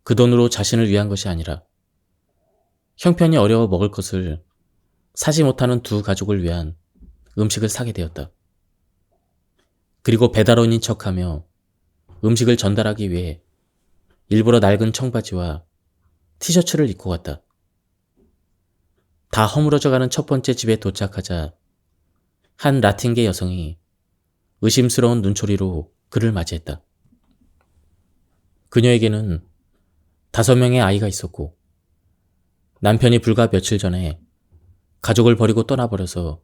그 돈으로 자신을 위한 것이 아니라 형편이 어려워 먹을 것을 사지 못하는 두 가족을 위한 음식을 사게 되었다. 그리고 배달원인 척하며 음식을 전달하기 위해 일부러 낡은 청바지와 티셔츠를 입고 갔다. 다 허물어져가는 첫 번째 집에 도착하자 한 라틴계 여성이 의심스러운 눈초리로 그를 맞이했다. 그녀에게는 5명의 아이가 있었고 남편이 불과 며칠 전에 가족을 버리고 떠나버려서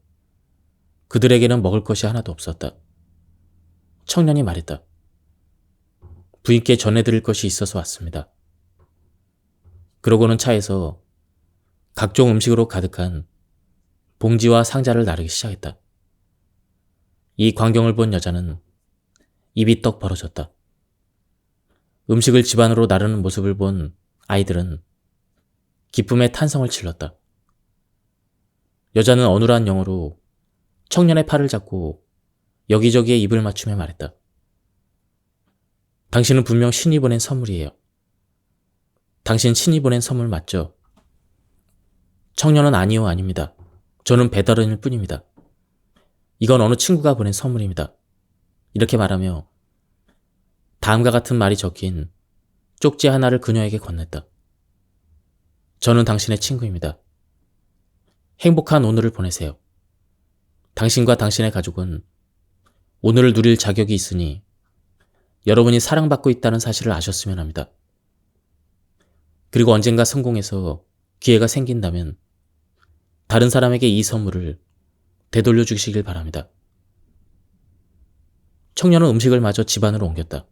그들에게는 먹을 것이 하나도 없었다. 청년이 말했다. 부인께 전해드릴 것이 있어서 왔습니다. 그러고는 차에서 각종 음식으로 가득한 봉지와 상자를 나르기 시작했다. 이 광경을 본 여자는 입이 떡 벌어졌다. 음식을 집안으로 나르는 모습을 본 아이들은 기쁨의 탄성을 질렀다. 여자는 어눌한 영어로 청년의 팔을 잡고 여기저기에 입을 맞추며 말했다. 당신은 분명 신이 보낸 선물이에요. 당신 신이 보낸 선물 맞죠? 청년은 아니요, 아닙니다. 저는 배달원일 뿐입니다. 이건 어느 친구가 보낸 선물입니다. 이렇게 말하며 다음과 같은 말이 적힌 쪽지 하나를 그녀에게 건넸다. 저는 당신의 친구입니다. 행복한 오늘을 보내세요. 당신과 당신의 가족은 오늘을 누릴 자격이 있으니 여러분이 사랑받고 있다는 사실을 아셨으면 합니다. 그리고 언젠가 성공해서 기회가 생긴다면 다른 사람에게 이 선물을 되돌려 주시길 바랍니다. 청년은 음식을 마저 집안으로 옮겼다.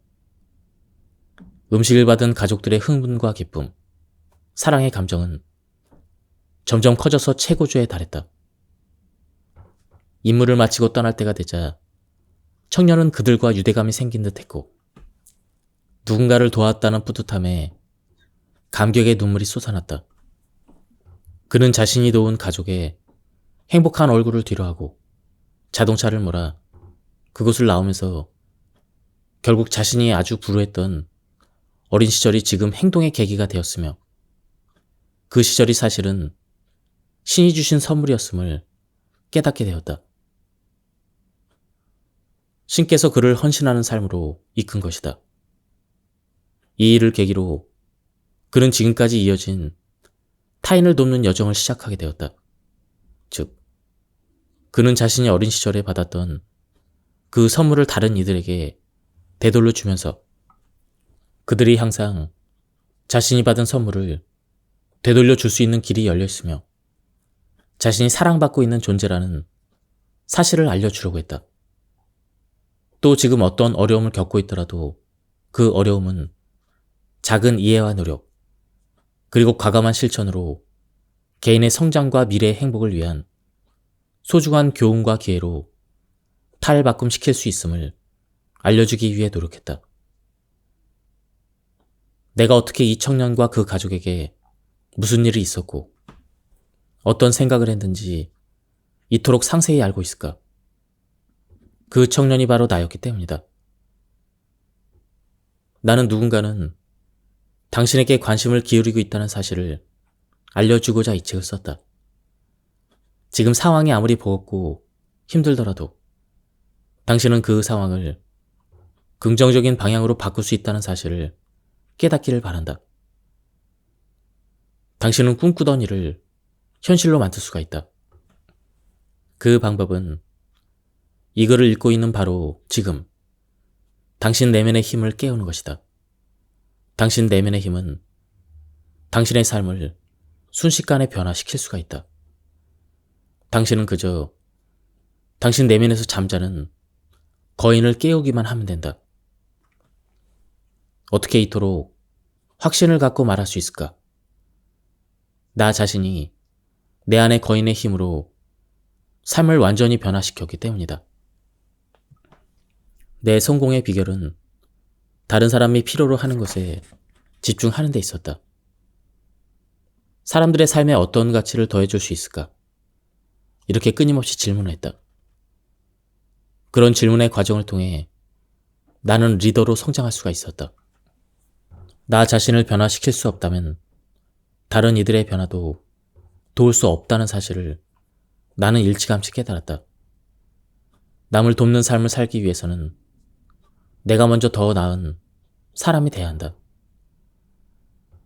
음식을 받은 가족들의 흥분과 기쁨, 사랑의 감정은 점점 커져서 최고조에 달했다. 임무를 마치고 떠날 때가 되자 청년은 그들과 유대감이 생긴 듯 했고 누군가를 도왔다는 뿌듯함에 감격의 눈물이 솟아났다. 그는 자신이 도운 가족의 행복한 얼굴을 뒤로하고 자동차를 몰아 그곳을 나오면서 결국 자신이 아주 불우했던 어린 시절이 지금 행동의 계기가 되었으며 그 시절이 사실은 신이 주신 선물이었음을 깨닫게 되었다. 신께서 그를 헌신하는 삶으로 이끈 것이다. 이 일을 계기로 그는 지금까지 이어진 타인을 돕는 여정을 시작하게 되었다. 즉, 그는 자신이 어린 시절에 받았던 그 선물을 다른 이들에게 되돌려 주면서 그들이 항상 자신이 받은 선물을 되돌려 줄 수 있는 길이 열려 있으며 자신이 사랑받고 있는 존재라는 사실을 알려주려고 했다. 또 지금 어떤 어려움을 겪고 있더라도 그 어려움은 작은 이해와 노력, 그리고 과감한 실천으로 개인의 성장과 미래의 행복을 위한 소중한 교훈과 기회로 탈바꿈시킬 수 있음을 알려주기 위해 노력했다. 내가 어떻게 이 청년과 그 가족에게 무슨 일이 있었고 어떤 생각을 했는지 이토록 상세히 알고 있을까? 그 청년이 바로 나였기 때문이다. 나는 누군가는 당신에게 관심을 기울이고 있다는 사실을 알려주고자 이 책을 썼다. 지금 상황이 아무리 버겁고 힘들더라도 당신은 그 상황을 긍정적인 방향으로 바꿀 수 있다는 사실을 깨닫기를 바란다. 당신은 꿈꾸던 일을 현실로 만들 수가 있다. 그 방법은 이 글을 읽고 있는 바로 지금 당신 내면의 힘을 깨우는 것이다. 당신 내면의 힘은 당신의 삶을 순식간에 변화시킬 수가 있다. 당신은 그저 당신 내면에서 잠자는 거인을 깨우기만 하면 된다. 어떻게 이토록 확신을 갖고 말할 수 있을까? 나 자신이 내 안의 거인의 힘으로 삶을 완전히 변화시켰기 때문이다. 내 성공의 비결은 다른 사람이 필요로 하는 것에 집중하는 데 있었다. 사람들의 삶에 어떤 가치를 더해줄 수 있을까? 이렇게 끊임없이 질문했다. 그런 질문의 과정을 통해 나는 리더로 성장할 수가 있었다. 나 자신을 변화시킬 수 없다면 다른 이들의 변화도 도울 수 없다는 사실을 나는 일찌감치 깨달았다. 남을 돕는 삶을 살기 위해서는 내가 먼저 더 나은 사람이 돼야 한다.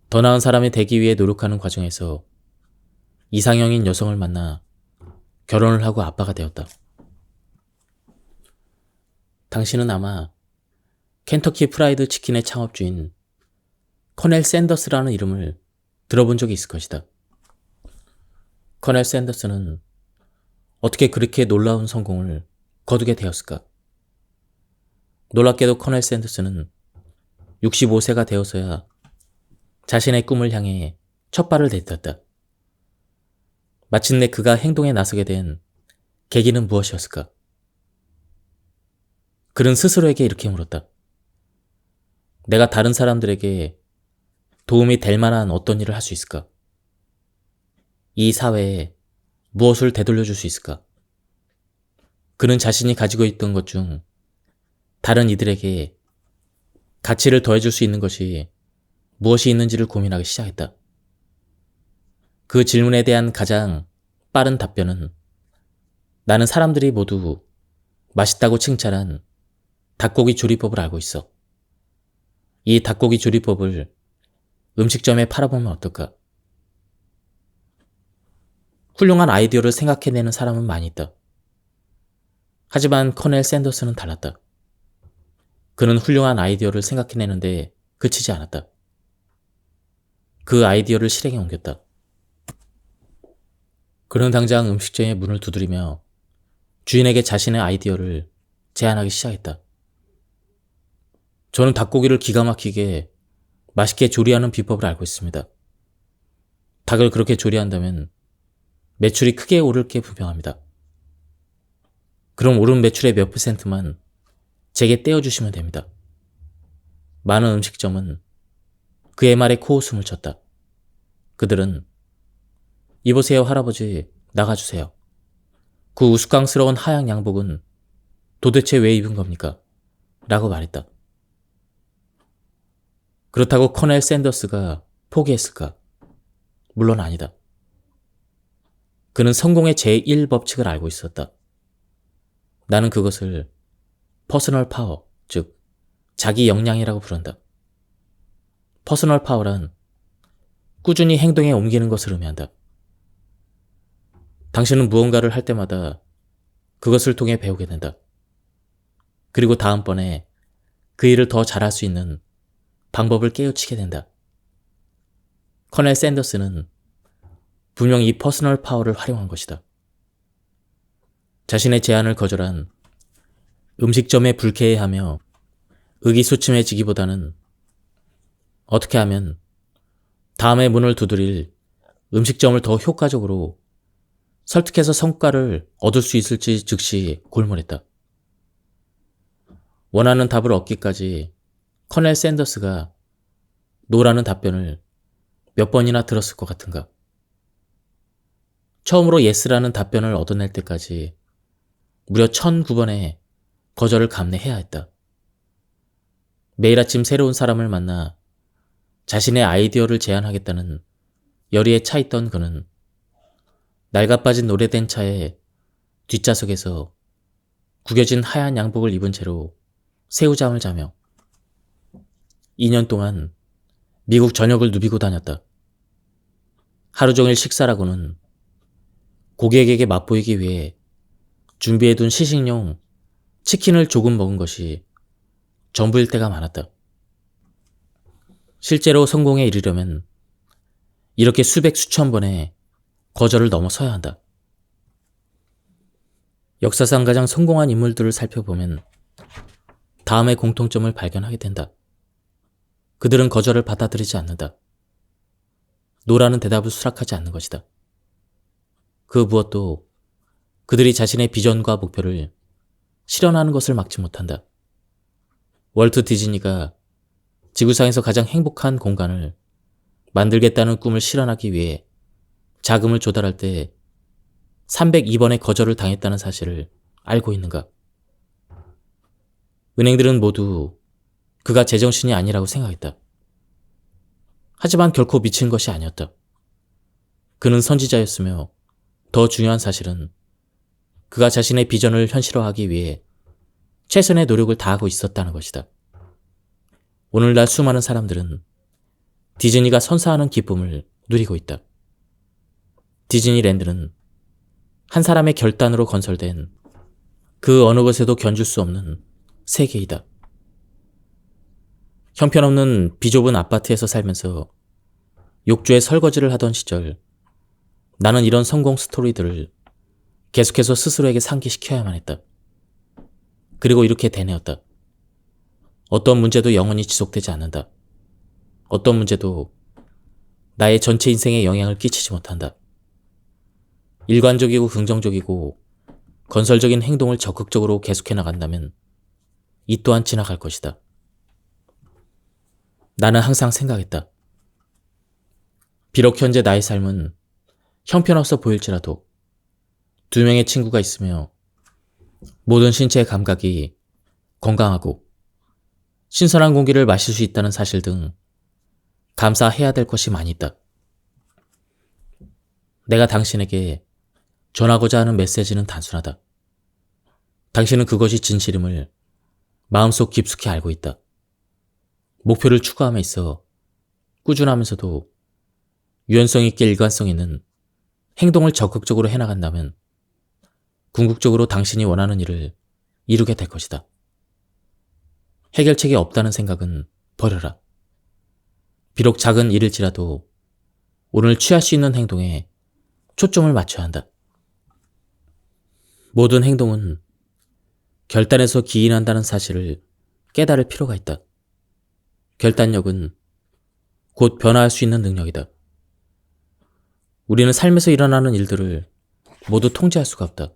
더 나은 사람이 되기 위해 노력하는 과정에서 이상형인 여성을 만나 결혼을 하고 아빠가 되었다. 당신은 아마 켄터키 프라이드 치킨의 창업주인 커넬 샌더스라는 이름을 들어본 적이 있을 것이다. 커넬 샌더스는 어떻게 그렇게 놀라운 성공을 거두게 되었을까? 놀랍게도 커넬 샌더스는 65세가 되어서야 자신의 꿈을 향해 첫 발을 내딛었다. 마침내 그가 행동에 나서게 된 계기는 무엇이었을까? 그는 스스로에게 이렇게 물었다. 내가 다른 사람들에게 도움이 될 만한 어떤 일을 할 수 있을까? 이 사회에 무엇을 되돌려 줄 수 있을까? 그는 자신이 가지고 있던 것 중 다른 이들에게 가치를 더해줄 수 있는 것이 무엇이 있는지를 고민하기 시작했다. 그 질문에 대한 가장 빠른 답변은 나는 사람들이 모두 맛있다고 칭찬한 닭고기 조리법을 알고 있어. 이 닭고기 조리법을 음식점에 팔아보면 어떨까? 훌륭한 아이디어를 생각해내는 사람은 많이 있다. 하지만 커넬 샌더스는 달랐다. 그는 훌륭한 아이디어를 생각해내는데 그치지 않았다. 그 아이디어를 실행에 옮겼다. 그는 당장 음식점의 문을 두드리며 주인에게 자신의 아이디어를 제안하기 시작했다. 저는 닭고기를 기가 막히게 맛있게 조리하는 비법을 알고 있습니다. 닭을 그렇게 조리한다면 매출이 크게 오를 게 분명합니다. 그럼 오른 매출의 몇 %만 제게 떼어주시면 됩니다. 많은 음식점은 그의 말에 코웃음을 쳤다. 그들은 이보세요 할아버지, 나가주세요. 그 우스꽝스러운 하얀 양복은 도대체 왜 입은 겁니까? 라고 말했다. 그렇다고 커넬 샌더스가 포기했을까? 물론 아니다. 그는 성공의 제1법칙을 알고 있었다. 나는 그것을 퍼스널 파워, 즉 자기 역량이라고 부른다. 퍼스널 파워란 꾸준히 행동에 옮기는 것을 의미한다. 당신은 무언가를 할 때마다 그것을 통해 배우게 된다. 그리고 다음번에 그 일을 더 잘할 수 있는 방법을 깨우치게 된다. 커넬 샌더스는 분명 이 퍼스널 파워를 활용한 것이다. 자신의 제안을 거절한 음식점에 불쾌해하며 의기소침해지기보다는 어떻게 하면 다음에 문을 두드릴 음식점을 더 효과적으로 설득해서 성과를 얻을 수 있을지 즉시 골몰했다. 원하는 답을 얻기까지 커넬 샌더스가 노라는 답변을 몇 번이나 들었을 것 같은가. 처음으로 예스라는 답변을 얻어낼 때까지 무려 1009번의 거절을 감내해야 했다. 매일 아침 새로운 사람을 만나 자신의 아이디어를 제안하겠다는 열의에 차있던 그는 낡아빠진 오래된 차의 뒷좌석에서 구겨진 하얀 양복을 입은 채로 새우잠을 자며 2년 동안 미국 전역을 누비고 다녔다. 하루 종일 식사라고는 고객에게 맛보이기 위해 준비해둔 시식용 치킨을 조금 먹은 것이 전부일 때가 많았다. 실제로 성공에 이르려면 이렇게 수백 수천 번의 거절을 넘어서야 한다. 역사상 가장 성공한 인물들을 살펴보면 다음의 공통점을 발견하게 된다. 그들은 거절을 받아들이지 않는다. 노라는 대답을 수락하지 않는 것이다. 그 무엇도 그들이 자신의 비전과 목표를 실현하는 것을 막지 못한다. 월트 디즈니가 지구상에서 가장 행복한 공간을 만들겠다는 꿈을 실현하기 위해 자금을 조달할 때 302번의 거절을 당했다는 사실을 알고 있는가? 은행들은 모두 그가 제정신이 아니라고 생각했다. 하지만 결코 미친 것이 아니었다. 그는 선지자였으며 더 중요한 사실은 그가 자신의 비전을 현실화하기 위해 최선의 노력을 다하고 있었다는 것이다. 오늘날 수많은 사람들은 디즈니가 선사하는 기쁨을 누리고 있다. 디즈니랜드는 한 사람의 결단으로 건설된 그 어느 것에도 견줄 수 없는 세계이다. 형편없는 비좁은 아파트에서 살면서 욕조에 설거지를 하던 시절 나는 이런 성공 스토리들을 계속해서 스스로에게 상기시켜야만 했다. 그리고 이렇게 되뇌었다. 어떤 문제도 영원히 지속되지 않는다. 어떤 문제도 나의 전체 인생에 영향을 끼치지 못한다. 일관적이고 긍정적이고 건설적인 행동을 적극적으로 계속해 나간다면 이 또한 지나갈 것이다. 나는 항상 생각했다. 비록 현재 나의 삶은 형편없어 보일지라도 2명의 친구가 있으며 모든 신체의 감각이 건강하고 신선한 공기를 마실 수 있다는 사실 등 감사해야 될 것이 많이 있다. 내가 당신에게 전하고자 하는 메시지는 단순하다. 당신은 그것이 진실임을 마음속 깊숙이 알고 있다. 목표를 추구함에 있어 꾸준하면서도 유연성 있게 일관성 있는 행동을 적극적으로 해나간다면 궁극적으로 당신이 원하는 일을 이루게 될 것이다. 해결책이 없다는 생각은 버려라. 비록 작은 일일지라도 오늘 취할 수 있는 행동에 초점을 맞춰야 한다. 모든 행동은 결단에서 기인한다는 사실을 깨달을 필요가 있다. 결단력은 곧 변화할 수 있는 능력이다. 우리는 삶에서 일어나는 일들을 모두 통제할 수가 없다.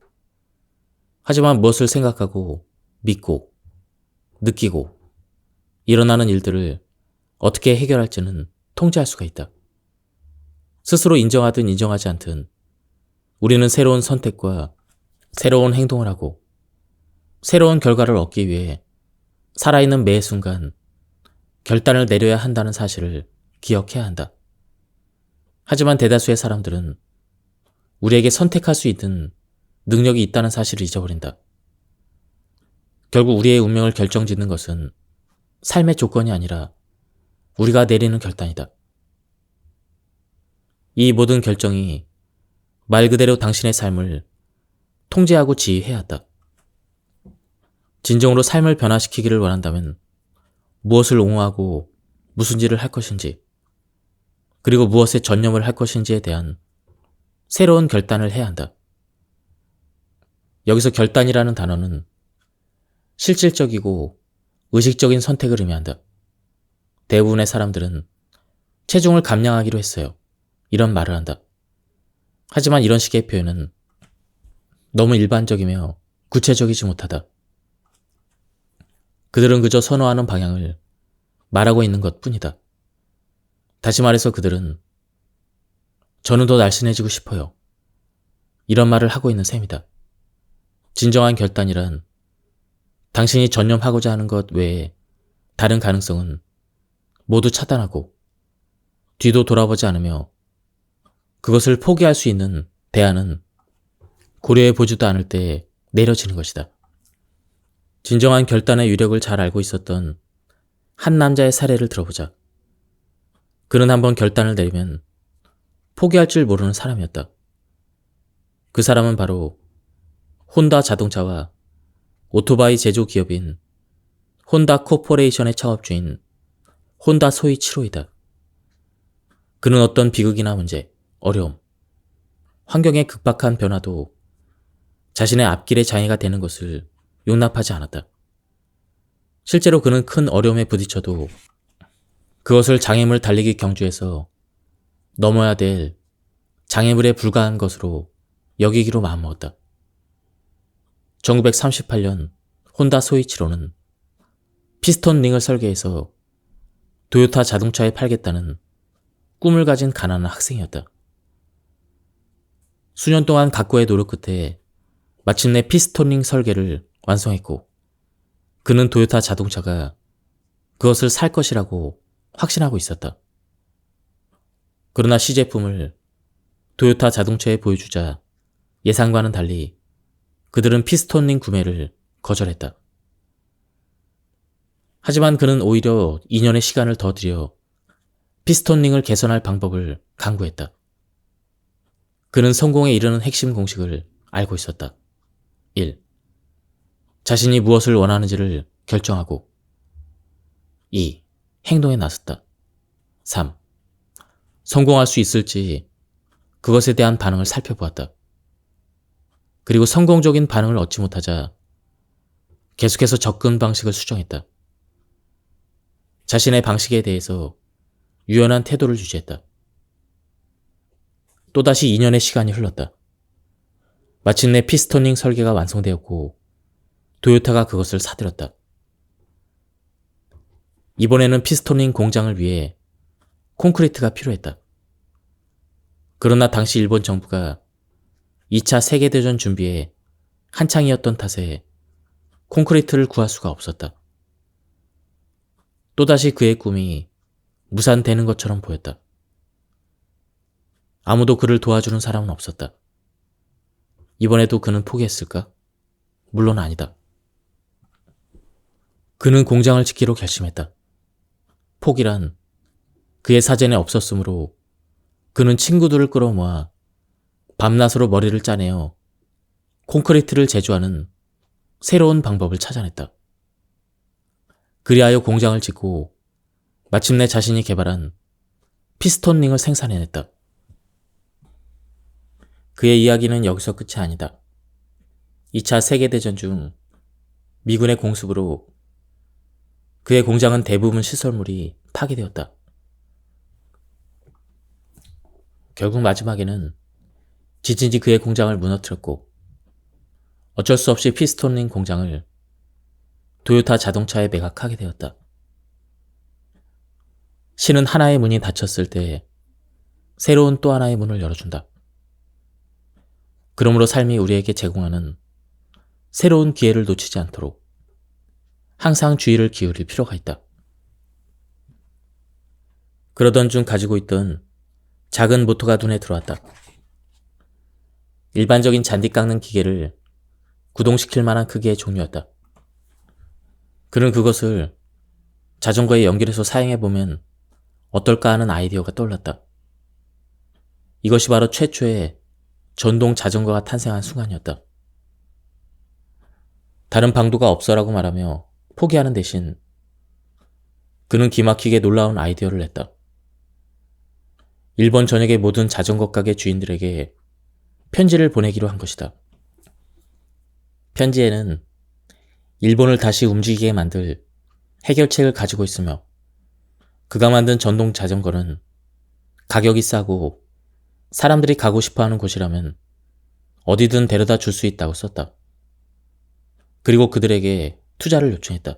하지만 무엇을 생각하고 믿고 느끼고 일어나는 일들을 어떻게 해결할지는 통제할 수가 있다. 스스로 인정하든 인정하지 않든 우리는 새로운 선택과 새로운 행동을 하고 새로운 결과를 얻기 위해 살아있는 매 순간 결단을 내려야 한다는 사실을 기억해야 한다. 하지만 대다수의 사람들은 우리에게 선택할 수 있는 능력이 있다는 사실을 잊어버린다. 결국 우리의 운명을 결정짓는 것은 삶의 조건이 아니라 우리가 내리는 결단이다. 이 모든 결정이 말 그대로 당신의 삶을 통제하고 지휘해야 한다. 진정으로 삶을 변화시키기를 원한다면 무엇을 옹호하고 무슨 일을 할 것인지, 그리고 무엇에 전념을 할 것인지에 대한 새로운 결단을 해야 한다. 여기서 결단이라는 단어는 실질적이고 의식적인 선택을 의미한다. 대부분의 사람들은 체중을 감량하기로 했어요, 이런 말을 한다. 하지만 이런 식의 표현은 너무 일반적이며 구체적이지 못하다. 그들은 그저 선호하는 방향을 말하고 있는 것 뿐이다. 다시 말해서 그들은 저는 더 날씬해지고 싶어요, 이런 말을 하고 있는 셈이다. 진정한 결단이란 당신이 전념하고자 하는 것 외에 다른 가능성은 모두 차단하고 뒤도 돌아보지 않으며 그것을 포기할 수 있는 대안은 고려해 보지도 않을 때 내려지는 것이다. 진정한 결단의 위력을 잘 알고 있었던 한 남자의 사례를 들어보자. 그는 한번 결단을 내리면 포기할 줄 모르는 사람이었다. 그 사람은 바로 혼다 자동차와 오토바이 제조 기업인 혼다 코퍼레이션의 창업주인 혼다 소이치로이다. 그는 어떤 비극이나 문제, 어려움, 환경의 급박한 변화도 자신의 앞길의 장애가 되는 것을 용납하지 않았다. 실제로 그는 큰 어려움에 부딪혀도 그것을 장애물 달리기 경주에서 넘어야 될 장애물에 불과한 것으로 여기기로 마음먹었다. 1938년 혼다 소이치로는 피스톤 링을 설계해서 도요타 자동차에 팔겠다는 꿈을 가진 가난한 학생이었다. 수년 동안 각고의 노력 끝에 마침내 피스톤 링 설계를 완성했고, 그는 도요타 자동차가 그것을 살 것이라고 확신하고 있었다. 그러나 시제품을 도요타 자동차에 보여주자 예상과는 달리 그들은 피스톤 링 구매를 거절했다. 하지만 그는 오히려 2년의 시간을 더 들여 피스톤 링을 개선할 방법을 강구했다. 그는 성공에 이르는 핵심 공식을 알고 있었다. 1. 자신이 무엇을 원하는지를 결정하고 2. 행동에 나섰다. 3. 성공할 수 있을지 그것에 대한 반응을 살펴보았다. 그리고 성공적인 반응을 얻지 못하자 계속해서 접근 방식을 수정했다. 자신의 방식에 대해서 유연한 태도를 유지했다. 또다시 2년의 시간이 흘렀다. 마침내 피스토닝 설계가 완성되었고 도요타가 그것을 사들였다. 이번에는 피스토닝 공장을 위해 콘크리트가 필요했다. 그러나 당시 일본 정부가 2차 세계대전 준비에 한창이었던 탓에 콘크리트를 구할 수가 없었다. 또다시 그의 꿈이 무산되는 것처럼 보였다. 아무도 그를 도와주는 사람은 없었다. 이번에도 그는 포기했을까? 물론 아니다. 그는 공장을 짓기로 결심했다. 포기란 그의 사전에 없었으므로 그는 친구들을 끌어모아 밤낮으로 머리를 짜내어 콘크리트를 제조하는 새로운 방법을 찾아냈다. 그리하여 공장을 짓고 마침내 자신이 개발한 피스톤링을 생산해냈다. 그의 이야기는 여기서 끝이 아니다. 2차 세계대전 중 미군의 공습으로 그의 공장은 대부분 시설물이 파괴되었다. 결국 마지막에는 지진이 그의 공장을 무너뜨렸고 어쩔 수 없이 피스톤링 공장을 도요타 자동차에 매각하게 되었다. 신은 하나의 문이 닫혔을 때 새로운 또 하나의 문을 열어준다. 그러므로 삶이 우리에게 제공하는 새로운 기회를 놓치지 않도록 항상 주의를 기울일 필요가 있다. 그러던 중 가지고 있던 작은 모터가 눈에 들어왔다. 일반적인 잔디 깎는 기계를 구동시킬 만한 크기의 종류였다. 그는 그것을 자전거에 연결해서 사용해보면 어떨까 하는 아이디어가 떠올랐다. 이것이 바로 최초의 전동 자전거가 탄생한 순간이었다. 다른 방도가 없어라고 말하며 포기하는 대신 그는 기막히게 놀라운 아이디어를 냈다. 일본 전역의 모든 자전거 가게 주인들에게 편지를 보내기로 한 것이다. 편지에는 일본을 다시 움직이게 만들 해결책을 가지고 있으며 그가 만든 전동 자전거는 가격이 싸고 사람들이 가고 싶어하는 곳이라면 어디든 데려다 줄 수 있다고 썼다. 그리고 그들에게 투자를 요청했다.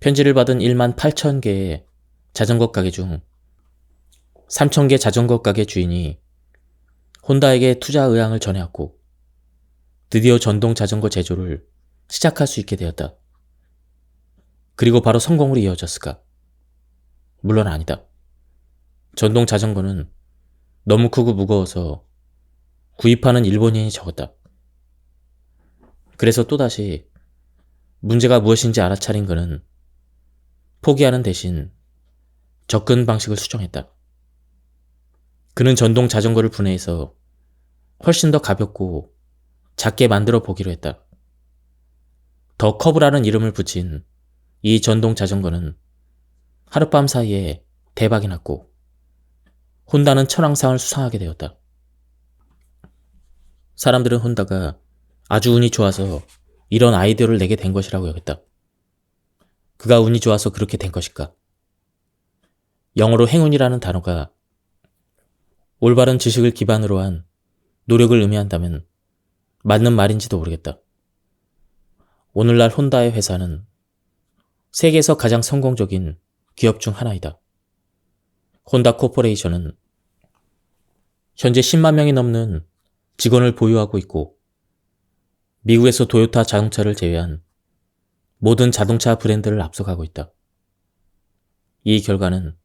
편지를 받은 1만 8천 개의 자전거 가게 중 3천 개 자전거 가게 주인이 혼다에게 투자 의향을 전해왔고 드디어 전동 자전거 제조를 시작할 수 있게 되었다. 그리고 바로 성공으로 이어졌을까? 물론 아니다. 전동 자전거는 너무 크고 무거워서 구입하는 일본인이 적었다. 그래서 또다시 문제가 무엇인지 알아차린 그는 포기하는 대신 접근 방식을 수정했다. 그는 전동 자전거를 분해해서 훨씬 더 가볍고 작게 만들어 보기로 했다. 더 커브라는 이름을 붙인 이 전동 자전거는 하룻밤 사이에 대박이 났고 혼다는 천왕상을 수상하게 되었다. 사람들은 혼다가 아주 운이 좋아서 이런 아이디어를 내게 된 것이라고 여겼다. 그가 운이 좋아서 그렇게 된 것일까? 영어로 행운이라는 단어가 올바른 지식을 기반으로 한 노력을 의미한다면 맞는 말인지도 모르겠다. 오늘날 혼다의 회사는 세계에서 가장 성공적인 기업 중 하나이다. 혼다 코퍼레이션은 현재 10만 명이 넘는 직원을 보유하고 있고 미국에서 도요타 자동차를 제외한 모든 자동차 브랜드를 앞서가고 있다. 이 결과는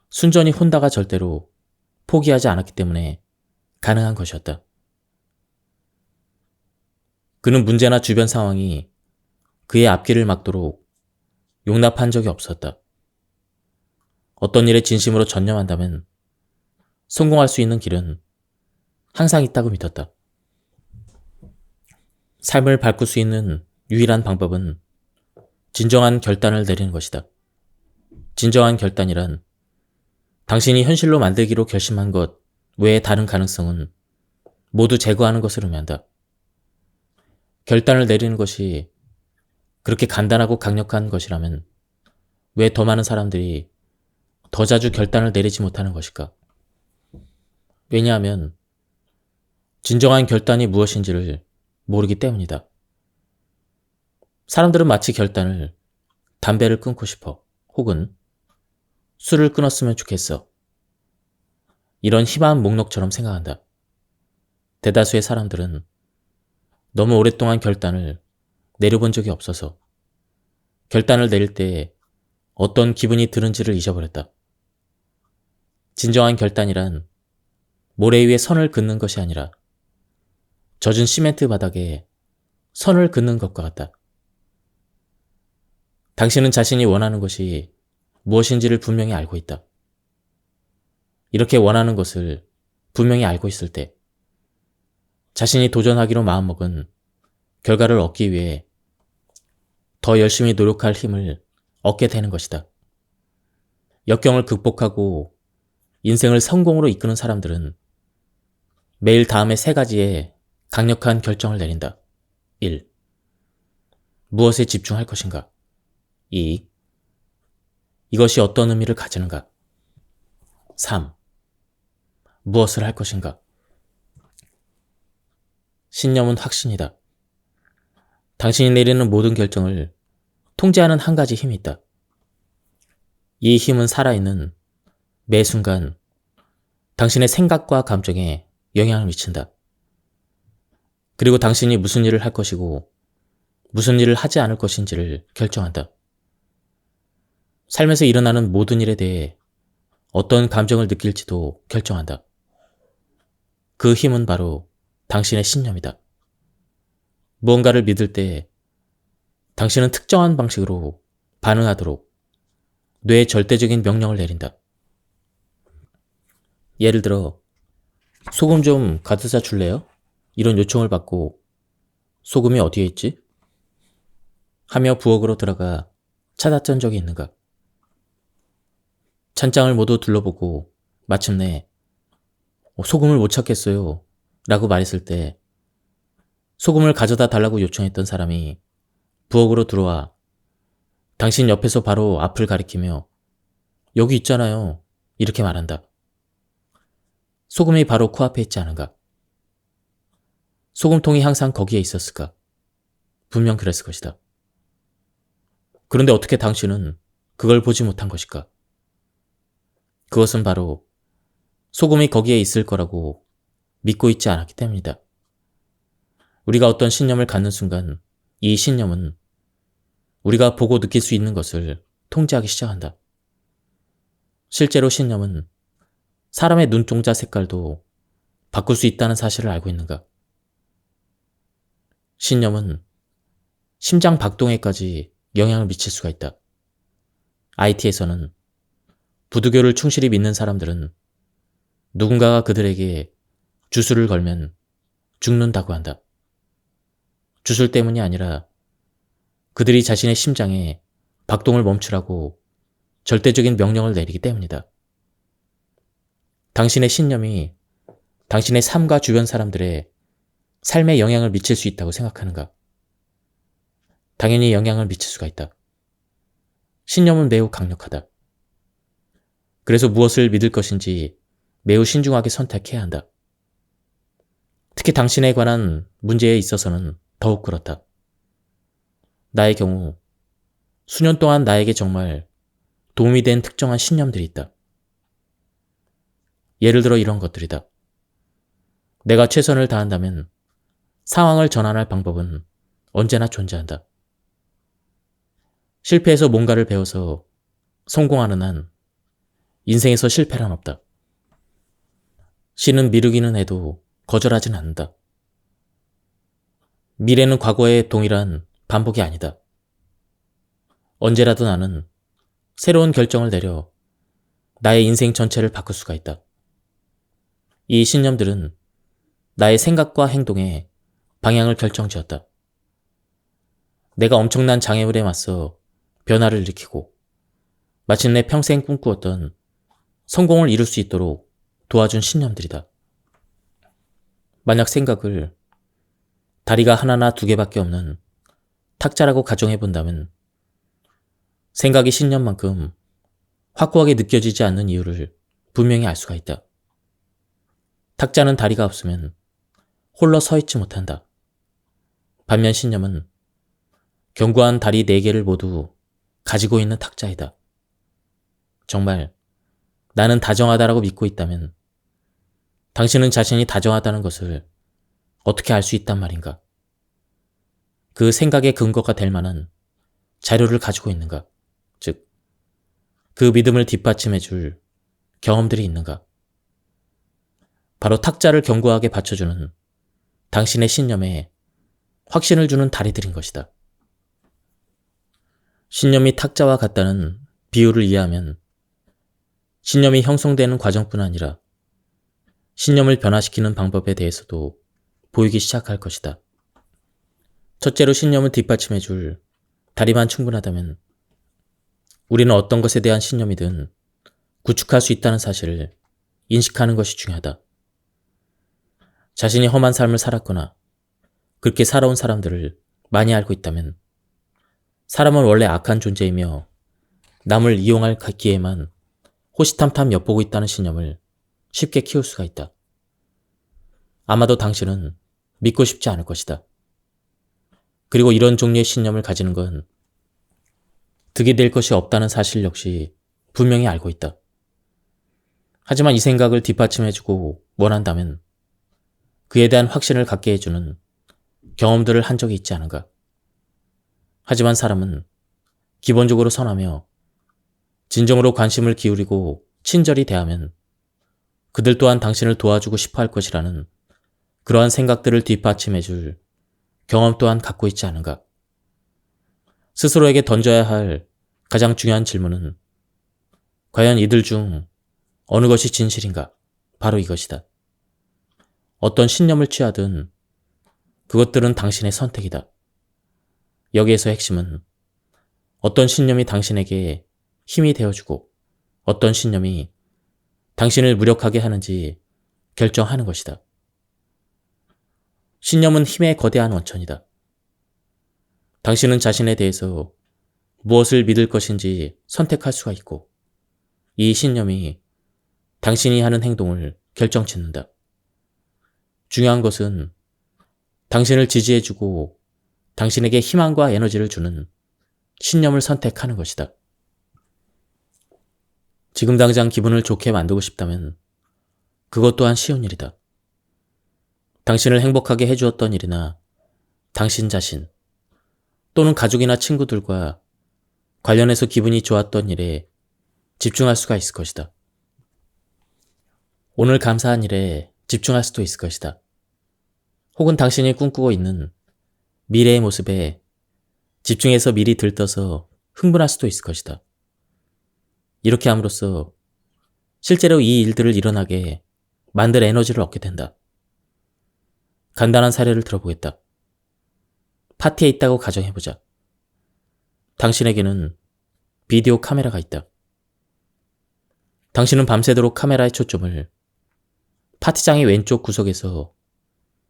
순전히 혼다가 절대로 포기하지 않았기 때문에 가능한 것이었다. 그는 문제나 주변 상황이 그의 앞길을 막도록 용납한 적이 없었다. 어떤 일에 진심으로 전념한다면 성공할 수 있는 길은 항상 있다고 믿었다. 삶을 바꿀 수 있는 유일한 방법은 진정한 결단을 내리는 것이다. 진정한 결단이란 당신이 현실로 만들기로 결심한 것 외의 다른 가능성은 모두 제거하는 것을 의미한다. 결단을 내리는 것이 그렇게 간단하고 강력한 것이라면 왜 더 많은 사람들이 더 자주 결단을 내리지 못하는 것일까? 왜냐하면 진정한 결단이 무엇인지를 모르기 때문이다. 사람들은 마치 결단을 담배를 끊고 싶어 혹은 술을 끊었으면 좋겠어. 이런 희망 목록처럼 생각한다. 대다수의 사람들은 너무 오랫동안 결단을 내려본 적이 없어서 결단을 내릴 때 어떤 기분이 드는지를 잊어버렸다. 진정한 결단이란 모래 위에 선을 긋는 것이 아니라 젖은 시멘트 바닥에 선을 긋는 것과 같다. 당신은 자신이 원하는 것이 무엇인지를 분명히 알고 있다. 이렇게 원하는 것을 분명히 알고 있을 때 자신이 도전하기로 마음먹은 결과를 얻기 위해 더 열심히 노력할 힘을 얻게 되는 것이다. 역경을 극복하고 인생을 성공으로 이끄는 사람들은 매일 다음에 3가지의 강력한 결정을 내린다. 1. 무엇에 집중할 것인가? 2. 이것이 어떤 의미를 가지는가? 3. 무엇을 할 것인가? 신념은 확신이다. 당신이 내리는 모든 결정을 통제하는 한 가지 힘이 있다. 이 힘은 살아있는 매 순간 당신의 생각과 감정에 영향을 미친다. 그리고 당신이 무슨 일을 할 것이고 무슨 일을 하지 않을 것인지를 결정한다. 삶에서 일어나는 모든 일에 대해 어떤 감정을 느낄지도 결정한다. 그 힘은 바로 당신의 신념이다. 무언가를 믿을 때 당신은 특정한 방식으로 반응하도록 뇌에 절대적인 명령을 내린다. 예를 들어 소금 좀 가져다 줄래요? 이런 요청을 받고 소금이 어디에 있지? 하며 부엌으로 들어가 찾았던 적이 있는가? 찬장을 모두 둘러보고 마침내 소금을 못 찾겠어요 라고 말했을 때 소금을 가져다 달라고 요청했던 사람이 부엌으로 들어와 당신 옆에서 바로 앞을 가리키며 여기 있잖아요 이렇게 말한다. 소금이 바로 코앞에 있지 않은가? 소금통이 항상 거기에 있었을까? 분명 그랬을 것이다. 그런데 어떻게 당신은 그걸 보지 못한 것일까? 그것은 바로 소금이 거기에 있을 거라고 믿고 있지 않았기 때문이다. 우리가 어떤 신념을 갖는 순간 이 신념은 우리가 보고 느낄 수 있는 것을 통제하기 시작한다. 실제로 신념은 사람의 눈동자 색깔도 바꿀 수 있다는 사실을 알고 있는가? 신념은 심장 박동에까지 영향을 미칠 수가 있다. IT에서는 부두교를 충실히 믿는 사람들은 누군가가 그들에게 주술을 걸면 죽는다고 한다. 주술 때문이 아니라 그들이 자신의 심장에 박동을 멈추라고 절대적인 명령을 내리기 때문이다. 당신의 신념이 당신의 삶과 주변 사람들의 삶에 영향을 미칠 수 있다고 생각하는가? 당연히 영향을 미칠 수가 있다. 신념은 매우 강력하다. 그래서 무엇을 믿을 것인지 매우 신중하게 선택해야 한다. 특히 당신에 관한 문제에 있어서는 더욱 그렇다. 나의 경우 수년 동안 나에게 정말 도움이 된 특정한 신념들이 있다. 예를 들어 이런 것들이다. 내가 최선을 다한다면 상황을 전환할 방법은 언제나 존재한다. 실패해서 뭔가를 배워서 성공하는 한 인생에서 실패란 없다. 신은 미루기는 해도 거절하진 않는다. 미래는 과거의 동일한 반복이 아니다. 언제라도 나는 새로운 결정을 내려 나의 인생 전체를 바꿀 수가 있다. 이 신념들은 나의 생각과 행동에 방향을 결정지었다. 내가 엄청난 장애물에 맞서 변화를 일으키고 마침내 평생 꿈꾸었던 성공을 이룰 수 있도록 도와준 신념들이다. 만약 생각을 다리가 하나나 두 개밖에 없는 탁자라고 가정해본다면 생각이 신념만큼 확고하게 느껴지지 않는 이유를 분명히 알 수가 있다. 탁자는 다리가 없으면 홀로 서 있지 못한다. 반면 신념은 견고한 다리 4개를 모두 가지고 있는 탁자이다. 정말 나는 다정하다라고 믿고 있다면 당신은 자신이 다정하다는 것을 어떻게 알 수 있단 말인가? 그 생각의 근거가 될 만한 자료를 가지고 있는가? 즉, 그 믿음을 뒷받침해 줄 경험들이 있는가? 바로 탁자를 견고하게 받쳐주는 당신의 신념에 확신을 주는 다리들인 것이다. 신념이 탁자와 같다는 비유를 이해하면 신념이 형성되는 과정뿐 아니라 신념을 변화시키는 방법에 대해서도 보이기 시작할 것이다. 첫째로 신념을 뒷받침해 줄 다리만 충분하다면 우리는 어떤 것에 대한 신념이든 구축할 수 있다는 사실을 인식하는 것이 중요하다. 자신이 험한 삶을 살았거나 그렇게 살아온 사람들을 많이 알고 있다면 사람은 원래 악한 존재이며 남을 이용할 기회만 호시탐탐 엿보고 있다는 신념을 쉽게 키울 수가 있다. 아마도 당신은 믿고 싶지 않을 것이다. 그리고 이런 종류의 신념을 가지는 건 득이 될 것이 없다는 사실 역시 분명히 알고 있다. 하지만 이 생각을 뒷받침해주고 원한다면 그에 대한 확신을 갖게 해주는 경험들을 한 적이 있지 않은가. 하지만 사람은 기본적으로 선하며 진정으로 관심을 기울이고 친절히 대하면 그들 또한 당신을 도와주고 싶어 할 것이라는 그러한 생각들을 뒷받침해줄 경험 또한 갖고 있지 않은가. 스스로에게 던져야 할 가장 중요한 질문은 과연 이들 중 어느 것이 진실인가? 바로 이것이다. 어떤 신념을 취하든 그것들은 당신의 선택이다. 여기에서 핵심은 어떤 신념이 당신에게 힘이 되어주고 어떤 신념이 당신을 무력하게 하는지 결정하는 것이다. 신념은 힘의 거대한 원천이다. 당신은 자신에 대해서 무엇을 믿을 것인지 선택할 수가 있고 이 신념이 당신이 하는 행동을 결정짓는다. 중요한 것은 당신을 지지해주고 당신에게 희망과 에너지를 주는 신념을 선택하는 것이다. 지금 당장 기분을 좋게 만들고 싶다면 그것 또한 쉬운 일이다. 당신을 행복하게 해주었던 일이나 당신 자신 또는 가족이나 친구들과 관련해서 기분이 좋았던 일에 집중할 수가 있을 것이다. 오늘 감사한 일에 집중할 수도 있을 것이다. 혹은 당신이 꿈꾸고 있는 미래의 모습에 집중해서 미리 들떠서 흥분할 수도 있을 것이다. 이렇게 함으로써 실제로 이 일들을 일어나게 만들 에너지를 얻게 된다. 간단한 사례를 들어보겠다. 파티에 있다고 가정해보자. 당신에게는 비디오 카메라가 있다. 당신은 밤새도록 카메라의 초점을 파티장의 왼쪽 구석에서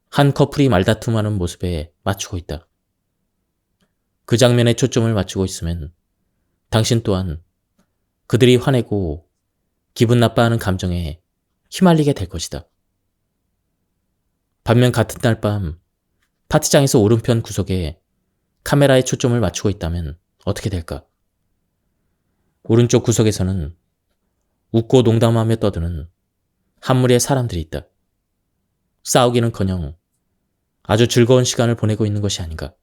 한 커플이 말다툼하는 모습에 맞추고 있다. 그 장면에 초점을 맞추고 있으면 당신 또한 그들이 화내고 기분 나빠하는 감정에 휘말리게 될 것이다. 반면 같은 날 밤 파티장에서 오른편 구석에 카메라의 초점을 맞추고 있다면 어떻게 될까? 오른쪽 구석에서는 웃고 농담하며 떠드는 한 무리의 사람들이 있다. 싸우기는커녕 아주 즐거운 시간을 보내고 있는 것이 아닌가.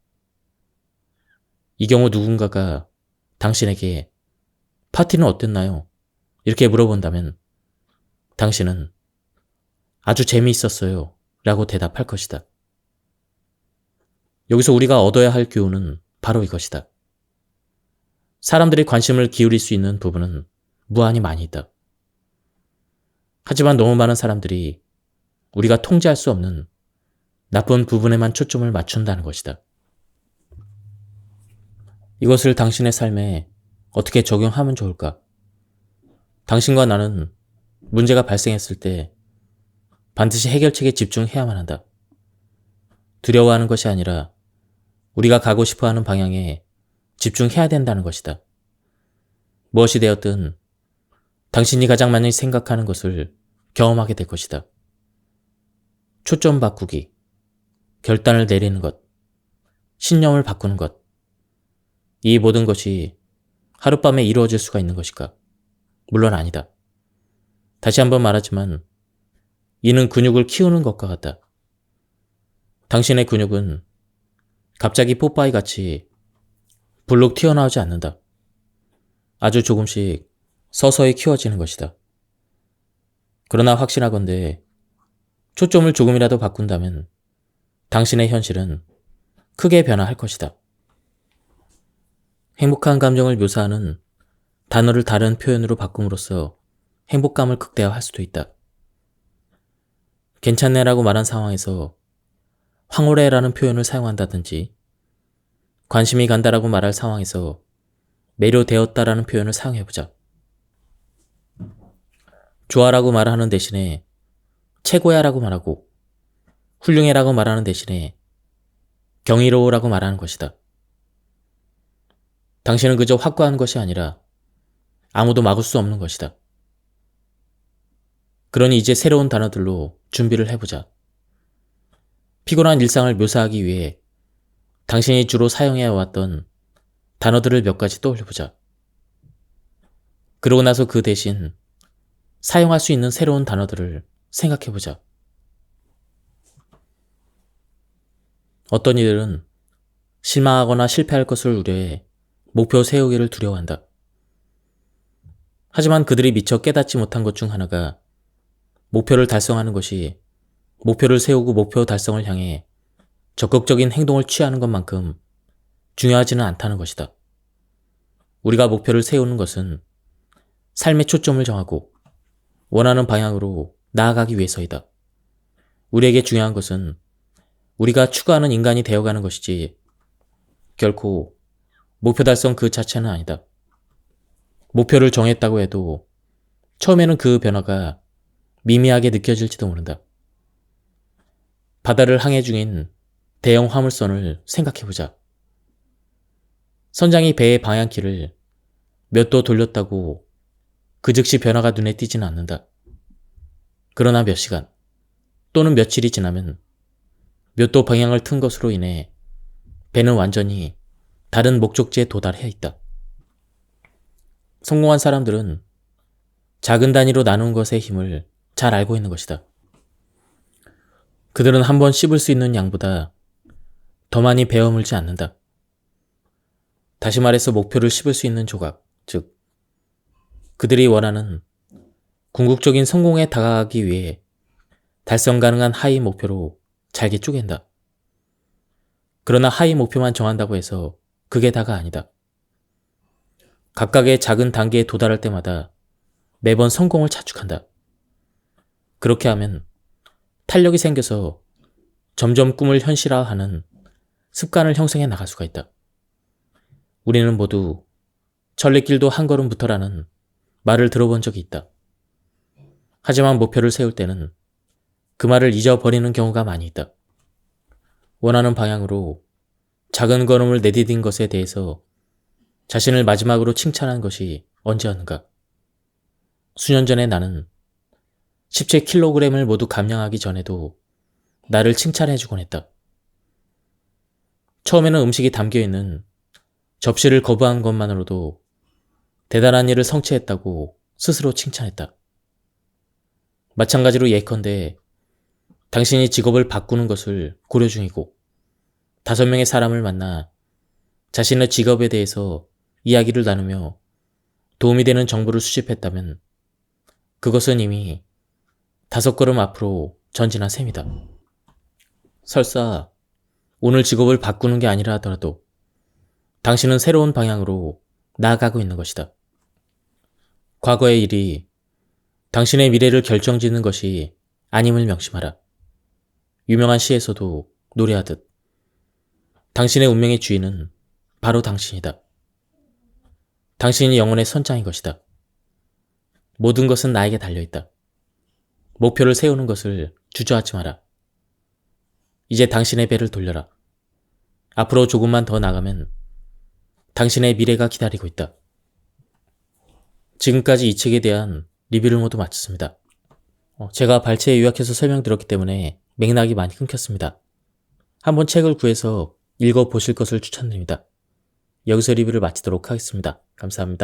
이 경우 누군가가 당신에게 파티는 어땠나요? 이렇게 물어본다면 당신은 아주 재미있었어요 라고 대답할 것이다. 여기서 우리가 얻어야 할 교훈은 바로 이것이다. 사람들이 관심을 기울일 수 있는 부분은 무한히 많이 있다. 하지만 너무 많은 사람들이 우리가 통제할 수 없는 나쁜 부분에만 초점을 맞춘다는 것이다. 이것을 당신의 삶에 어떻게 적용하면 좋을까? 당신과 나는 문제가 발생했을 때 반드시 해결책에 집중해야만 한다. 두려워하는 것이 아니라 우리가 가고 싶어하는 방향에 집중해야 된다는 것이다. 무엇이 되었든 당신이 가장 많이 생각하는 것을 경험하게 될 것이다. 초점 바꾸기, 결단을 내리는 것, 신념을 바꾸는 것, 이 모든 것이 하룻밤에 이루어질 수가 있는 것일까? 물론 아니다. 다시 한번 말하지만 이는 근육을 키우는 것과 같다. 당신의 근육은 갑자기 뽀빠이 같이 불룩 튀어나오지 않는다. 아주 조금씩 서서히 키워지는 것이다. 그러나 확신하건대 초점을 조금이라도 바꾼다면 당신의 현실은 크게 변화할 것이다. 행복한 감정을 묘사하는 단어를 다른 표현으로 바꿈으로써 행복감을 극대화할 수도 있다. 괜찮네라고 말한 상황에서 황홀해라는 표현을 사용한다든지 관심이 간다라고 말할 상황에서 매료되었다라는 표현을 사용해보자. 좋아라고 말하는 대신에 최고야라고 말하고 훌륭해라고 말하는 대신에 경이로우라고 말하는 것이다. 당신은 그저 확고한 것이 아니라 아무도 막을 수 없는 것이다. 그러니 이제 새로운 단어들로 준비를 해보자. 피곤한 일상을 묘사하기 위해 당신이 주로 사용해왔던 단어들을 몇 가지 떠올려보자. 그러고 나서 그 대신 사용할 수 있는 새로운 단어들을 생각해보자. 어떤 이들은 실망하거나 실패할 것을 우려해 목표 세우기를 두려워한다. 하지만 그들이 미처 깨닫지 못한 것 중 하나가 목표를 달성하는 것이 목표를 세우고 목표 달성을 향해 적극적인 행동을 취하는 것만큼 중요하지는 않다는 것이다. 우리가 목표를 세우는 것은 삶의 초점을 정하고 원하는 방향으로 나아가기 위해서이다. 우리에게 중요한 것은 우리가 추구하는 인간이 되어가는 것이지 결코 목표 달성 그 자체는 아니다. 목표를 정했다고 해도 처음에는 그 변화가 미미하게 느껴질지도 모른다. 바다를 항해 중인 대형 화물선을 생각해보자. 선장이 배의 방향키를 몇 도 돌렸다고 그 즉시 변화가 눈에 띄지는 않는다. 그러나 몇 시간 또는 며칠이 지나면 몇 도 방향을 튼 것으로 인해 배는 완전히 다른 목적지에 도달해 있다. 성공한 사람들은 작은 단위로 나눈 것의 힘을 잘 알고 있는 것이다. 그들은 한 번 씹을 수 있는 양보다 더 많이 베어물지 않는다. 다시 말해서 목표를 씹을 수 있는 조각, 즉 그들이 원하는 궁극적인 성공에 다가가기 위해 달성 가능한 하위 목표로 잘게 쪼갠다. 그러나 하위 목표만 정한다고 해서 그게 다가 아니다. 각각의 작은 단계에 도달할 때마다 매번 성공을 자축한다. 그렇게 하면 탄력이 생겨서 점점 꿈을 현실화하는 습관을 형성해 나갈 수가 있다. 우리는 모두 천리길도 한 걸음부터라는 말을 들어본 적이 있다. 하지만 목표를 세울 때는 그 말을 잊어버리는 경우가 많이 있다. 원하는 방향으로 작은 걸음을 내디딘 것에 대해서 자신을 마지막으로 칭찬한 것이 언제였는가? 수년 전에 나는 17kg을 모두 감량하기 전에도 나를 칭찬해주곤 했다. 처음에는 음식이 담겨있는 접시를 거부한 것만으로도 대단한 일을 성취했다고 스스로 칭찬했다. 마찬가지로 예컨대 당신이 직업을 바꾸는 것을 고려 중이고 5명의 사람을 만나 자신의 직업에 대해서 이야기를 나누며 도움이 되는 정보를 수집했다면 그것은 이미 5걸음 앞으로 전진한 셈이다. 설사 오늘 직업을 바꾸는 게 아니라 하더라도 당신은 새로운 방향으로 나아가고 있는 것이다. 과거의 일이 당신의 미래를 결정짓는 것이 아님을 명심하라. 유명한 시에서도 노래하듯 당신의 운명의 주인은 바로 당신이다. 당신이 영혼의 선장인 것이다. 모든 것은 나에게 달려있다. 목표를 세우는 것을 주저하지 마라. 이제 당신의 배를 돌려라. 앞으로 조금만 더 나가면 당신의 미래가 기다리고 있다. 지금까지 이 책에 대한 리뷰를 모두 마쳤습니다. 제가 발췌에 요약해서 설명드렸기 때문에 맥락이 많이 끊겼습니다. 한번 책을 구해서 읽어보실 것을 추천드립니다. 여기서 리뷰를 마치도록 하겠습니다. 감사합니다.